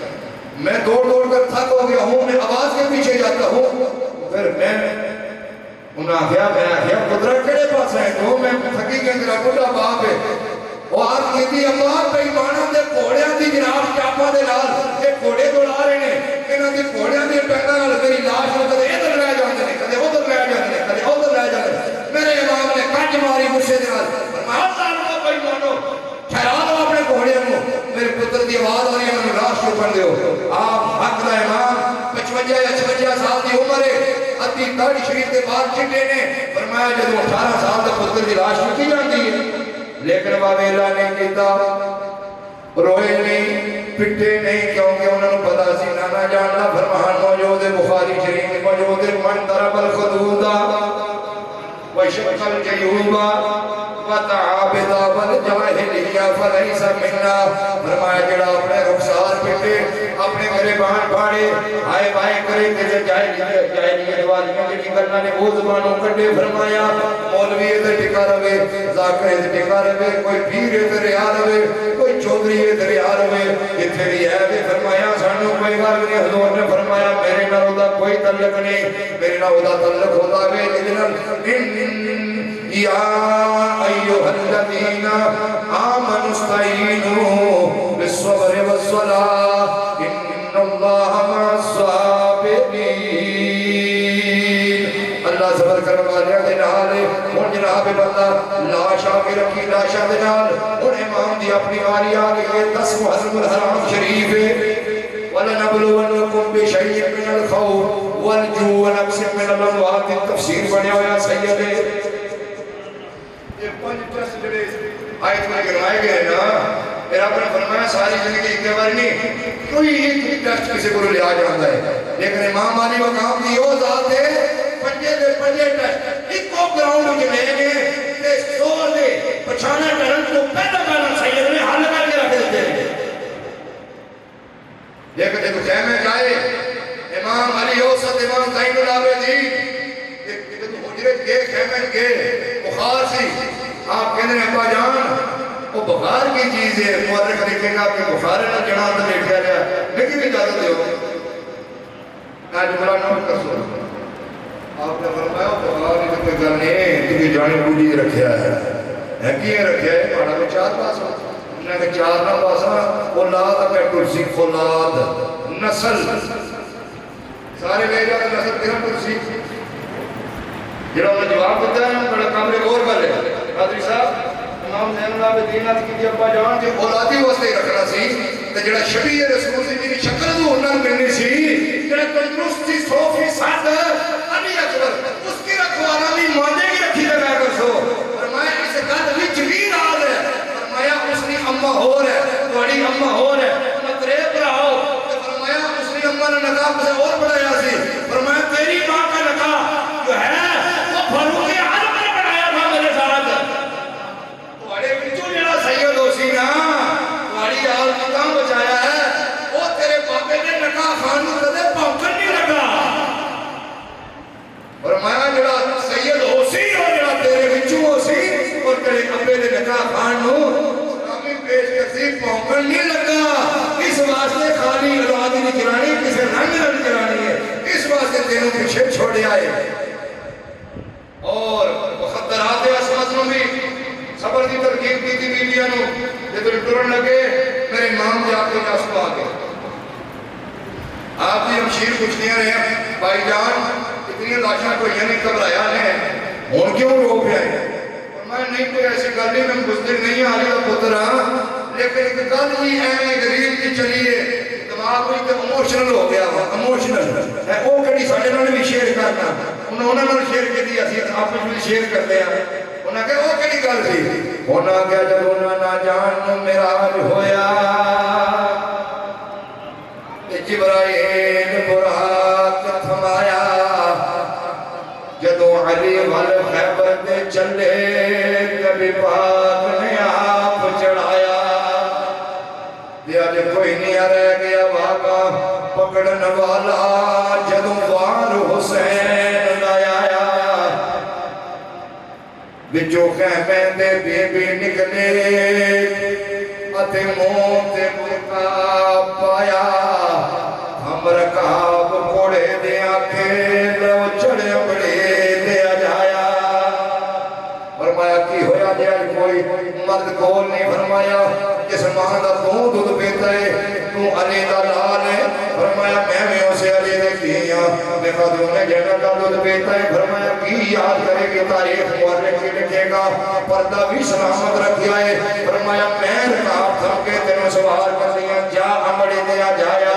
B: میں دوڑ کر تھک ہو گیا ہوں، میں آواز کے پیچھے جاتا ہوں. پھر میں انہاں آگیا قدرت کڑے پاس ہیں تو میں تھکی کے اندر بڑھا باپ ہے وہ آپ کی تھی اللہ پہ ایمانوں دے گھوڑیاں دی جناب چاپا دے لال یہ گھوڑے دوڑا رہے ہیں انہاں دی گھوڑیاں دی پہنا نال میری لاش نو کدے ادھر لے جاندے نے کدے ادھر لے جاندے نے کدے ادھر لے جاندے نے. میرے امام نے کج ماری غصے دے نال فرمایا اللہ پہ ایمانوں ٹھہرا دو اپنے گھوڑیاں کو، میرے پتر دی آواز آ رہی ہے انہوں لاش کو پڑھ دیو. آپ حق دا امام 55 یا 56 سال دی عمر ہے، ادھی داڑھی شریف کے بال چٹے نے. فرمایا جدو 18 سال دا پتر دی لاش چکی جاندی ہے لیکن واویلا نے کیتا روئے نہیں پٹے نہیں کیونکہ انہوں نے پتا سی نانا جاننا فرمان موجود بخاری شریف موجود من ضرب الخدودا وشق الجیوبا وتعابدا والجاہلیہ فلیس منا. فرمایا جڑا اپنے رخسار پٹے اپنے گریبان پھاڑے آئے بائے کرے کہ جاہلیہ والیاں جڑی کرنا نے وہ زبانوں کٹے. فرمایا مولوی ادھر ٹکا رہے، ذاکر ادھر ٹکا رہے، کوئی پیر ادھر رہا رہے، کوئی چودھری ادھر رہا رہے، اتھے بھی ہے بھی. فرمایا سانو کوئی گل نہیں. حضور نے فرمایا میرے نال دا کوئی تعلق نہیں، میرے نال دا تعلق ہوتا ہے جدے نال یا ایھا الذین آمنوا استعینوا بالصبر والصلاۃ ان اللہ مع الصابرین۔ اللہ صبر کرنے والے دے نال ہن جناب بندہ لاش آ کے رکھی لاشاں دے نال ہن امام دی اپنی واری آ گئی ہے 10 محرم الحرام شریف ہے وَلَنَبْلُوَنَّكُمْ بِشَيْءٍ مِّنَ الْخَوْفِ وَالْجُوعِ وَنَقْصٍ مِّنَ الْأَمْوَالِ تفسیر بنیا ہوا سید ہے۔ یہ 5 ٹیسٹ جڑے آیت میں گنوائے گئے ہیں نا، پھر آپ نے فرمایا ساری زندگی ایک بار نہیں کوئی ایک ٹیسٹ کسی کو لیا جاتا ہے، لیکن امام علی مقام دی وہ ذات ہے پنجے ٹیسٹ ایک کو گراؤنڈ میں لے گئے تے سور دے پچھانا کرن تو پہلا سید نے حل کر کے رکھ دیتے ہیں۔ لیکن جب خیمے جائے امام علی اوسط امام زین العابدین جب حجرت کے خیمے کے بخار سی آپ کہنے ہیں ابا جان وہ بخار کی چیز ہے، مورخ لکھے گا کہ بخار ہے نا جناب تو بیٹھ گیا لیکن بھی اجازت دے ہو آج جملہ نوٹ کر سو آپ نے فرمایا بخار نہیں تو کوئی گل نہیں کیونکہ جانے بوجھی رکھیا ہے کی رکھیا ہے پاڑا میں 4 پاسا انہیں کہ 4 نہ پاسا اولاد اپنے کرسی اولاد نسل سارے لے جاتے نسل تیرہ کرسی جنہوں نے جواب دیتا ہے بڑا کامرے غور کر لے قادری صاحب امام زین العابدین نے کی ابا جان کے اولادی واسطے رکھنا سی تے جڑا شبیہ رسول دی دی شکل تو انہاں نوں ملنی سی جڑا تندرست سی 100% علی اکبر اس کی رکھوالا بھی مانے کی رکھی لگا کر سو فرمایا اس گل وچ بھی راز ہے فرمایا اس نے اماں ہو رہا ہے تھوڑی اماں ہو رہا ہے مترے بڑھاؤ فرمایا اس نے اماں نے نکاح سے اور بڑھایا سی فرمایا تیری ماں کا نکاح جو ہے وہ فاروق اعظم نے بڑھایا تھا میرے ساتھ تھوڑے وچوں جڑا سید ہو سی نا تھوڑی آل کتاں بچایا ہے وہ تیرے بابے نے نکاح خان نوں کدے پونکن نہیں لگا فرمایا جڑا سید ہو سی اور جڑا تیرے وچوں ہو سی اور تیرے ابے نے نکاح خان نوں سلامی پیش کرسی پونکن نہیں لگا اس واسطے خالی اولاد نہیں کرانی کسی رنگ کرانی ہے اس واسطے تینوں پیچھے چھوڑے آئے اور مخدرات عصمت نوں بھی صبر دی ترکیب کی تھی بیویاں نوں جب ٹرن لگے میرے امام جا کے جاسو آ گئے آپ کی ہمشیر پوچھنیاں رہے ہیں بھائی جان اتنی لاشاں کو یہ نہیں گھبرایا ہے ہن کیوں رو پیا ہے فرمایا نہیں کوئی ایسی گل نہیں میں بزدل نہیں علی کا پتر ہاں لیکن ایک گل ہی ایویں غریب کی چلی ہے دماغ ہوئی تو اموشنل ہو گیا وا اموشنل ہے وہ کہڑی ساڈے نال بھی شیئر کرنا انہوں نال شیئر کیتی اسی آپس میں شیئر کرتے ہیں انہاں کہ وہ کہڑی گل سی انہاں کہ جب انہاں نہ جان معراج ہویا جبرائیل براق تھمایا جدو علی وال خیبر دے چلے نبی پاک نے آپ چڑھایا دیا جو کوئی نہیں رہ گیا واقع پکڑن والا جدو وار حسین لایا بچو خیمے دے بی بی نکلے اتے موت مرکا پایا ہم رکاب کوڑے دیا کھیلو چڑے بڑے دیا جایا فرمایا کی ہویا دیا کوئی مرد کول نہیں فرمایا جس ماں دا دودھ پیتا ہے تو علی دا لال ہے فرمایا میں اسے علی دے دیا میں خادوں نے جنہ کا دودھ پیتا ہے فرمایا کی یاد کرے کہ تاریخ مورنے کی لکھے گا پردہ بھی سلامت رکھیا ہے فرمایا میں رکاب تھا کے تینوں سوار کر دیا جا امڑے دیا جایا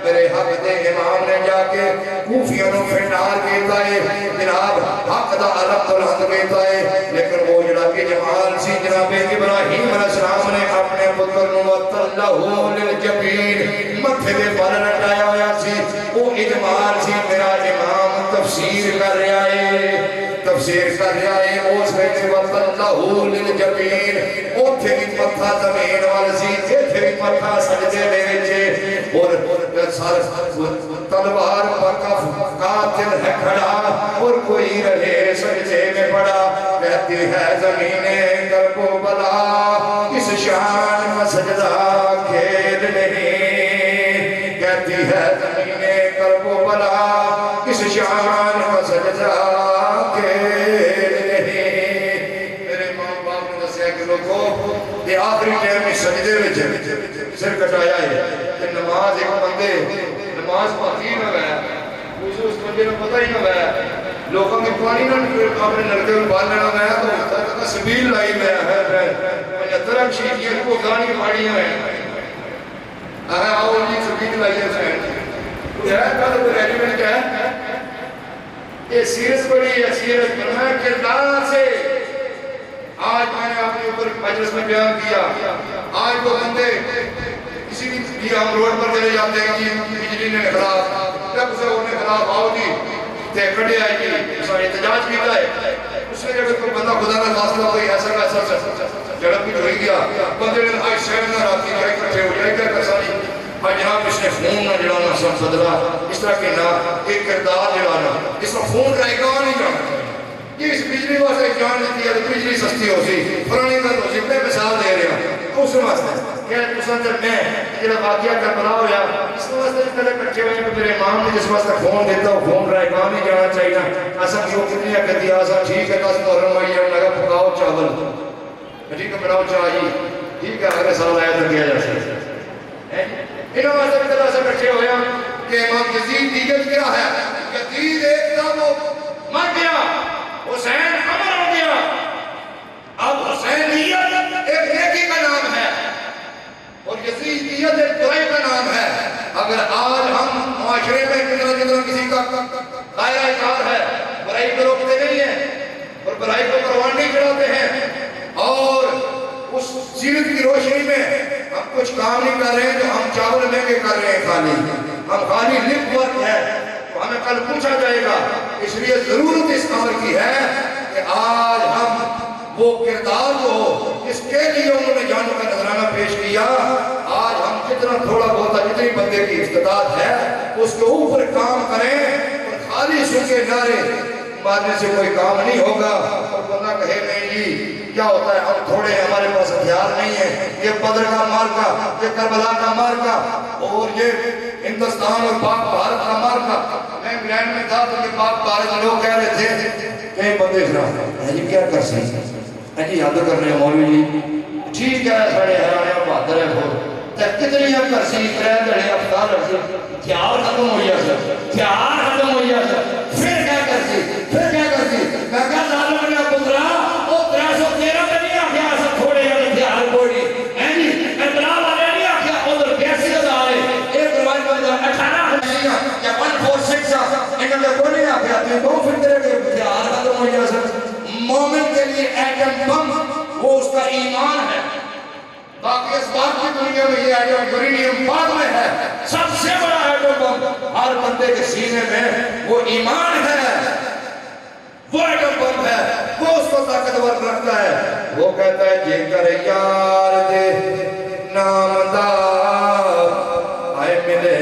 B: میرے حق دے امام نے جا کے کوفیوں نو فنار کیتا ہے جناب حق دا علم بلند کیتا ہے لیکن وہ جڑا کہ جمال سی جناب ابراہیم علیہ السلام نے اپنے پتر نو وَتَلَّهُ لِلْجَبِينِ متھے دے بل لٹایا ہویا سی وہ اجمال سی میرا امام تفسیر کر رہا ہے اس وقت وَتَلَّهُ لِلْجَبِينِ اوتھے بھی متھا زمین وال سی ایتھے بھی متھا سجدے دے وچ اور تلوار پر قاتل ہے کھڑا اور کوئی رہے سجدے میں پڑا کہتی ہے زمینیں کربو بلا اس شان میں سجدہ کھیل نہیں کہتی ہے زمینیں کربو بلا اس شان میں سجدہ کھیل نہیں آخری ٹائم میں سجدے میں سر کٹایا ہے کہ نماز ایک بندے نماز پاکی نہ گیا اس بندے نے پتہ ہی نہ گیا لوگوں کی پانی نہ اپنے نلکے میں بال لینا گیا تو سبیل لائی گیا ہے 75 شیئر کو گانی پاڑی ہیں آؤ جی سبیل لائی ہے کوئی ہے کہا تو ریلیمنٹ کیا ہے یہ سیرس بڑی ہے سیرس بڑھنا ہے کردار سے آج میں نے اپنے اوپر مجلس میں بیان کیا آج وہ بندے کسی بھی ہم روڈ پر چلے جاتے ہیں کہ بجلی نے خلاف جب اسے انہیں خلاف آؤ جی تے کھڑے آئے گی اس نے احتجاج کیتا ہے اس نے جب کوئی بندہ خدا نہ فاصلہ کوئی ایسا کا ایسا جڑپ بھی ہوئی گیا بندے نے آج سیمینار آتی ہے اکٹھے ہو جائے کیا کرسانی آج جناب اس نے خون نہ جڑانا سب صدرہ اس طرح کے نہ ایک کردار جڑانا اس میں خون رائے گا نہیں جانا یہ اس بجلی واسطے جان لیتی ہے تو بجلی سستی ہو سی فرانی گل ہو سی میں مثال دے رہا ہوں اس واسطے کہ اس واسطے میں جڑا واقعہ کربلا ہویا اس واسطے پہلے کٹھے ہوئے کہ میرے امام نے جس واسطے فون دیتا ہوں فون رائے گاہ نہیں جانا چاہیے ایسا کیوں کتنی ہے کہتی آسا ٹھیک ہے 10 محرم ہوئی ہے لگا پکاؤ چاول ٹھیک ہے بناؤ چاہیے ٹھیک ہے اگلے سال آیا تو کیا جا سکتا انہوں واسطے بھی طرح سے کٹھے ہوئے ہیں کہ امام یزید دیگل کیا ہے یزید ایک تھا وہ مر گیا حسین امر ہو گیا اب حسینیت ایک نیکی کا نام ہے اور یزیدیت ایک برائی کا نام ہے اگر آج ہم معاشرے میں جتنا کسی کا دائرہ کار ہے برائی کو روکتے نہیں ہیں اور برائی کو پروان نہیں چڑھاتے ہیں اور اس سیرت کی روشنی میں ہم کچھ کام نہیں کر رہے ہیں جو ہم چاول مہنگے کر رہے ہیں ہم خالی لپ ورک ہے تو ہمیں کل پوچھا جائے گا اس لیے ضرورت اس عمل کی ہے کہ آج ہم وہ کردار کو اس کے لیے انہوں نے جانوں کا نظرانہ پیش کیا آج ہم جتنا تھوڑا بہت جتنی بندے کی استطاعت ہے اس کے اوپر کام کریں اور خالی سن کے نعرے مارنے سے کوئی کام نہیں ہوگا اور بندہ کہے نہیں جی کیا ہوتا ہے ہم تھوڑے ہمارے پاس ہتھیار نہیں ہے یہ بدر کا مارکا یہ کربلا کا مارکا اور یہ ہندوستان اور پاک بھارت کا مارکا میں انگلینڈ میں تھا تو یہ پاک بھارت لوگ کہہ رہے تھے کہیں بندے خراب ہے کیا کر سکتے ہیں جی یاد کرنے ہیں مولوی جی ٹھیک ہے سڑے حیرانے بہادر ہے بہت کتنی ہم کر سی کرے دڑے افطار رکھ سی تھیار ختم ہوئی ہے سر تھیار ختم ہوئی ہے سر پھر کیا کر سی میں کہا ظالم نے پترا وہ 313 میں نہیں آکھیا سب تھوڑے ہیں تھیار کوئی ہیں جی اطلاع والے نہیں آکھیا ادھر 82 ہزار ہے ایک روایت میں 18 یا 146 انہوں نے کوئی نہیں آکھیا تھی دو پھر تیرے کے تھیار ختم ہوئی ہے سر مومن کے لیے ایٹم بم وہ اس کا ایمان ہے باقی اس بات کی دنیا میں یہ ایٹم یورینیم بعد میں ہے سب سے بڑا ایٹم بم ہر بندے کے سینے میں وہ ایمان ہے وہ ایٹم بم ہے وہ اس کو طاقتور رکھتا ہے وہ کہتا ہے جے کر یار دے نامدار آئے ملے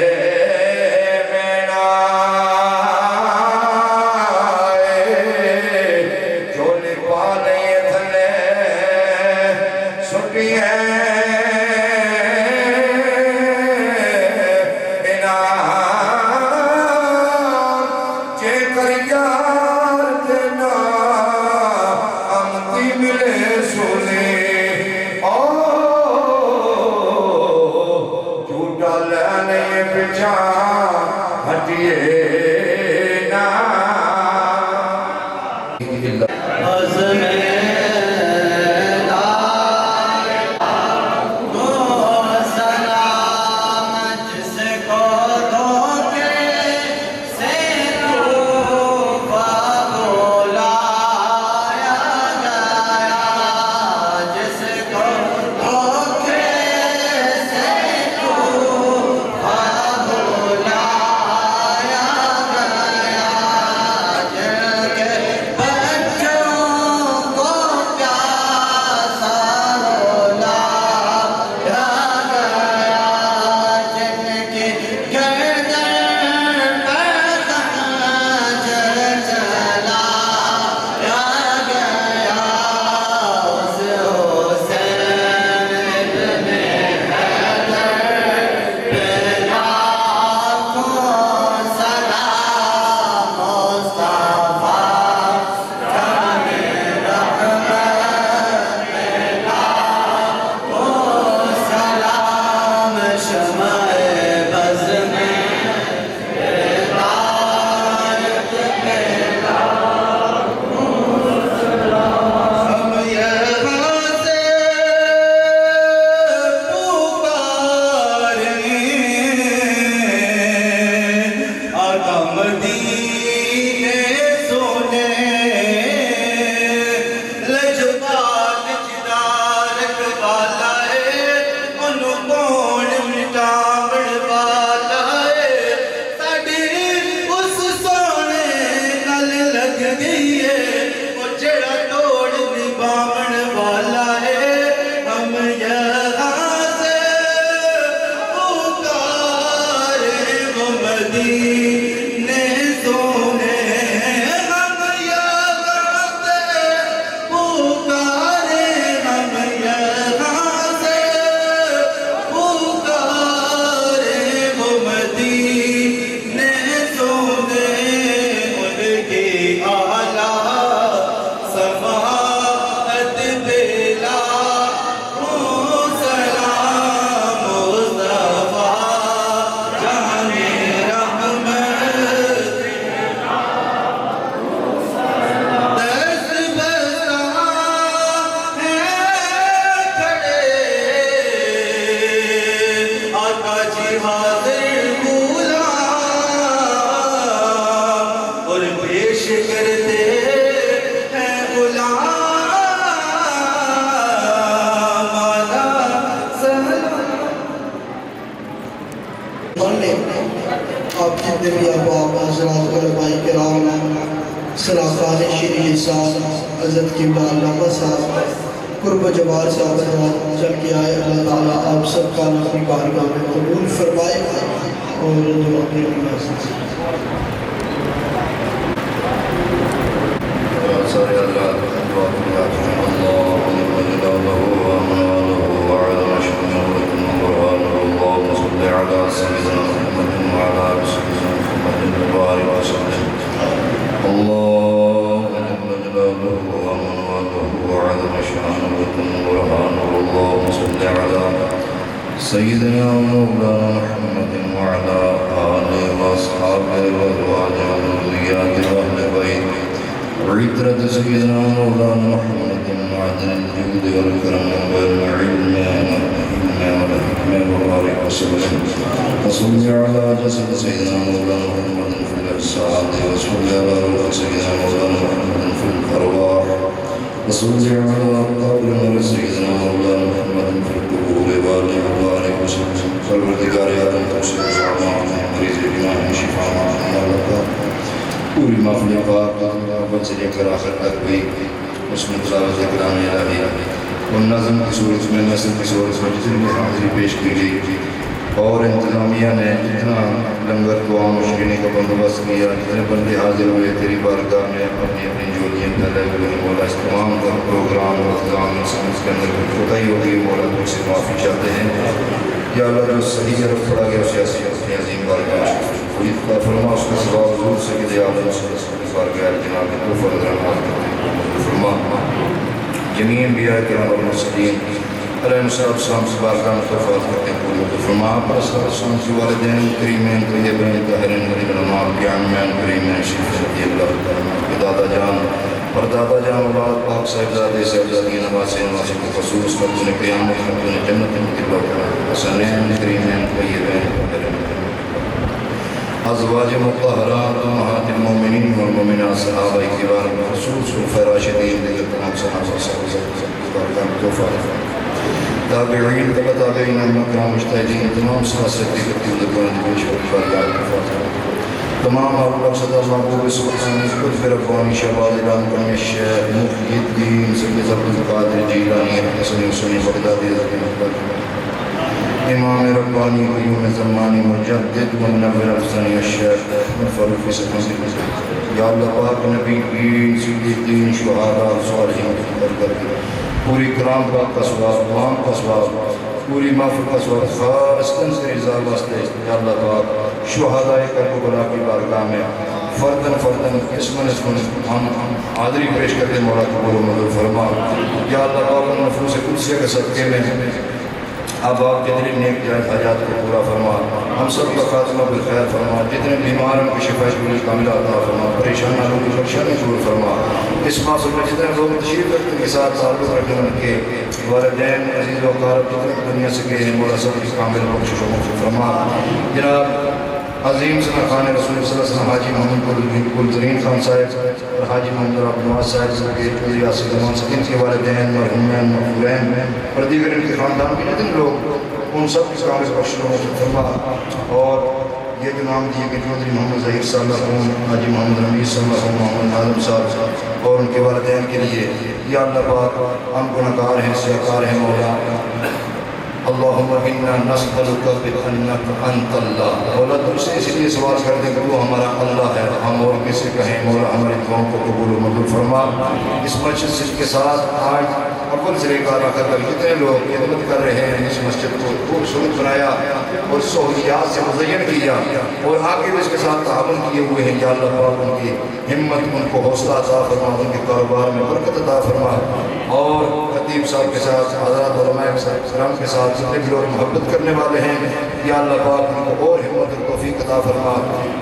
A: خادم یا باپ حضرات علماء کرام سلاخان شریع صاحب حضرت قبلہ علامہ صاحب قرب جوار صاحب چل کے آئے اللہ تعالیٰ آپ سب کا اپنی بارگاہ میں قبول فرمائے اور دعا کے
B: سارے حضرات دعا کرتے ہیں اللهم صل على سيدنا محمد وعلى آل سيدنا محمد وبارك وسلم اللهم جل جلاله وعظم شأنه وبرهانه اللهم صل على سيدنا مولانا محمد وعلى آله وأصحابه وأزواجه وذرياته وأهل بيته وعترة سيدنا مولانا محمد معدن الجود والكرم والعلم والحكمة وبارك وسلم وصل على جسد سيدنا مولانا محمد في الأجساد وصل على روح سيدنا مولانا محمد في الأرواح وصل على قبر سيدنا مولانا محمد في القبور وبارك وسلم فالوردگار آدم توسل وسلم مريض الإمام شفاء پوری محفل پاک اول سے لے کر آخر تک بھی اس میں تلاوت کلام الہی اور نظم کی صورت میں نثر کی صورت میں جتنی بھی حاضری پیش کی گئی اور انتظامیہ نے جتنا لنگر دعا مشکلیں کا بندوبست کیا جتنے بندے حاضر ہوئے تیری بارگاہ میں اپنی اپنی جولیاں پہلے ہوئے مولا اس تمام کا پروگرام اور انتظام اس کے اندر کچھ خطائی ہوگی مولا تجھ سے معافی چاہتے ہیں یا اللہ جو صحیح عرف پڑا گیا اسے ایسی اپنی عظیم بارگاہ کوئی فرما اس کا سباب حضور سے کہ دیا اللہ صلی اللہ علیہ بارگاہ جناب کے دو فرد رحمات کرتے ہیں فرما جميع انبیاء کرام اور مرسلین علیہ السلام سے بارگاہ میں توفیق کرتے ہیں پوری فرما پر صلی اللہ علیہ وسلم کی والدین کریمین طیبین طاہرین غریب الامام قیامین کریمین شریف رضی اللہ تعالیٰ کے دادا جان اور دادا جان اولاد پاک صاحبزادے صاحبزادی نواسے نواسے کو خصوص کر دن قیامت میں دن جنت میں طلبہ کرنا حسنین کریمین طیبین طاہرین ازواج مطہرات امہات المومنین والمومنات صحابہ کرام خصوص خلفاء راشدین دیگر تمام صحابہ صاحب توفیق تابعین تبع تابعین اکرام مجتہدین تمام صحابہ دیگر دیگر پیش فرمائے تمام مقصد محبوب سبحانی قطب ربانی شہباز اعلان کرنے الشیخ مفتی الدین سید عبد القادر جیلانی حسن حسنی بغدادی امام ربانی قیوم زمانی مجدد منور افسانی الشیخ فاروق سکندری یا اللہ پاک نبی دین صدیقین شہداء صالحین کی برکت پوری کرام پاک کا ثواب عام کا ثواب پوری محفل کا ثواب خاصتاً سے رضا واسطے یا اللہ پاک شہداء کربلا کی بارگاہ میں فردن فردن اسمن اسمن ہم حاضری پیش کرتے مولا قبول و منظور فرما یا اللہ پاک نفوس قدسیہ کے صدقے میں اب آپ جتنے نیک جائز حاجات کو پورا فرما ہم سب کا خاتمہ بالخیر فرما جتنے بیماروں کی شفا شکل کامل عطا فرما پریشان لوگوں کی پریشانی دور فرما اس معصوم میں جتنے لوگ تشریف رکھتے کے ساتھ تعلق رکھنے ان کے والدین عزیز و اقارب جتنے دنیا سے گئے ہیں مولا سب کی کامل بخشش و مغفرت فرما جناب عظیم سنا خان رسول صلی اللہ علیہ وسلم حاجی محمد گلزرین خان صاحب اور حاجی محمد عبد النواز صاحب کے ریاست زمان سکین کے والدین مرحومین مغفورین اور دیگر ان کے خاندان کے جتنے لوگ ان سب کی کامل بخشش و مغفرت فرما اور یہ جو نام دیے کہ چودھری محمد ظہیر صلی اللہ علیہ وسلم حاجی محمد رمیز صلی اللہ علیہ وسلم محمد ناظم صاحب اور ان کے والدین کے لیے یا اللہ پاک ہم گناہگار ہیں سیاکار ہیں مولا اللہم انا نسألک بأنک انت اللہ مولا تجھ سے اس لیے سوال کرتے کہ تو ہمارا اللہ ہے ہم اور کسی کہیں مولا ہماری دعاؤں کو قبول و منظور فرما اس مسجد کے ساتھ آج اول سے لے کر آخر تک جتنے لوگ خدمت کر رہے ہیں اس مسجد کو خوبصورت بنایا اور سہولیات سے مزین کیا اور آگے بھی اس کے ساتھ تعاون کیے ہوئے ہیں یا اللہ پاک ان کی ہمت ان کو حوصلہ عطا فرما ان کے کاروبار میں برکت عطا فرما اور خطیب صاحب کے ساتھ حضرات علماء کرام کے ساتھ جتنے بھی لوگ محبت کرنے والے ہیں یا اللہ پاک ان کو اور ہمت اور توفیق عطا فرما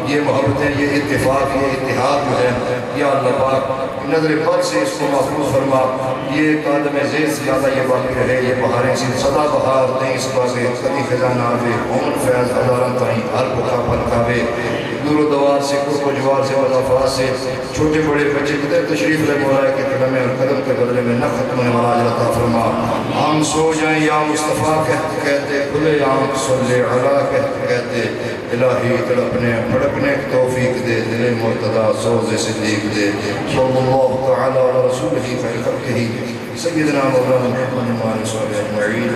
B: یہ محبتیں یہ اتفاق یہ اتحاد جو ہے یا اللہ پاک نظر بد سے اس کو محفوظ فرما یہ قادم زید سے زیادہ یہ باقی رہے یہ بہاریں سی صدا بہار دیں اس باغے کدی خزانہ آوے عمر فیض ہزاران تائیں ہر بکا پل کھاوے دور و دوار سے قرب و جوار سے مضافات سے چھوٹے بڑے بچے کدھر تشریف لے مولا کے قدم اور قدم کے بدلے میں نہ ختم ہونے والا اجر عطا فرما. ہم سو جائیں یا مصطفیٰ کہتے کھلے آنکھ صلی علی کہتے الہی تڑپنے پھڑکنے کی توفیق دے دل مرتضی سوز صدیق دے. صلی اللہ تعالی علی رسولہ خیر خلقہ سیدنا مولانا محمد وعلى آله وصحبه أجمعين.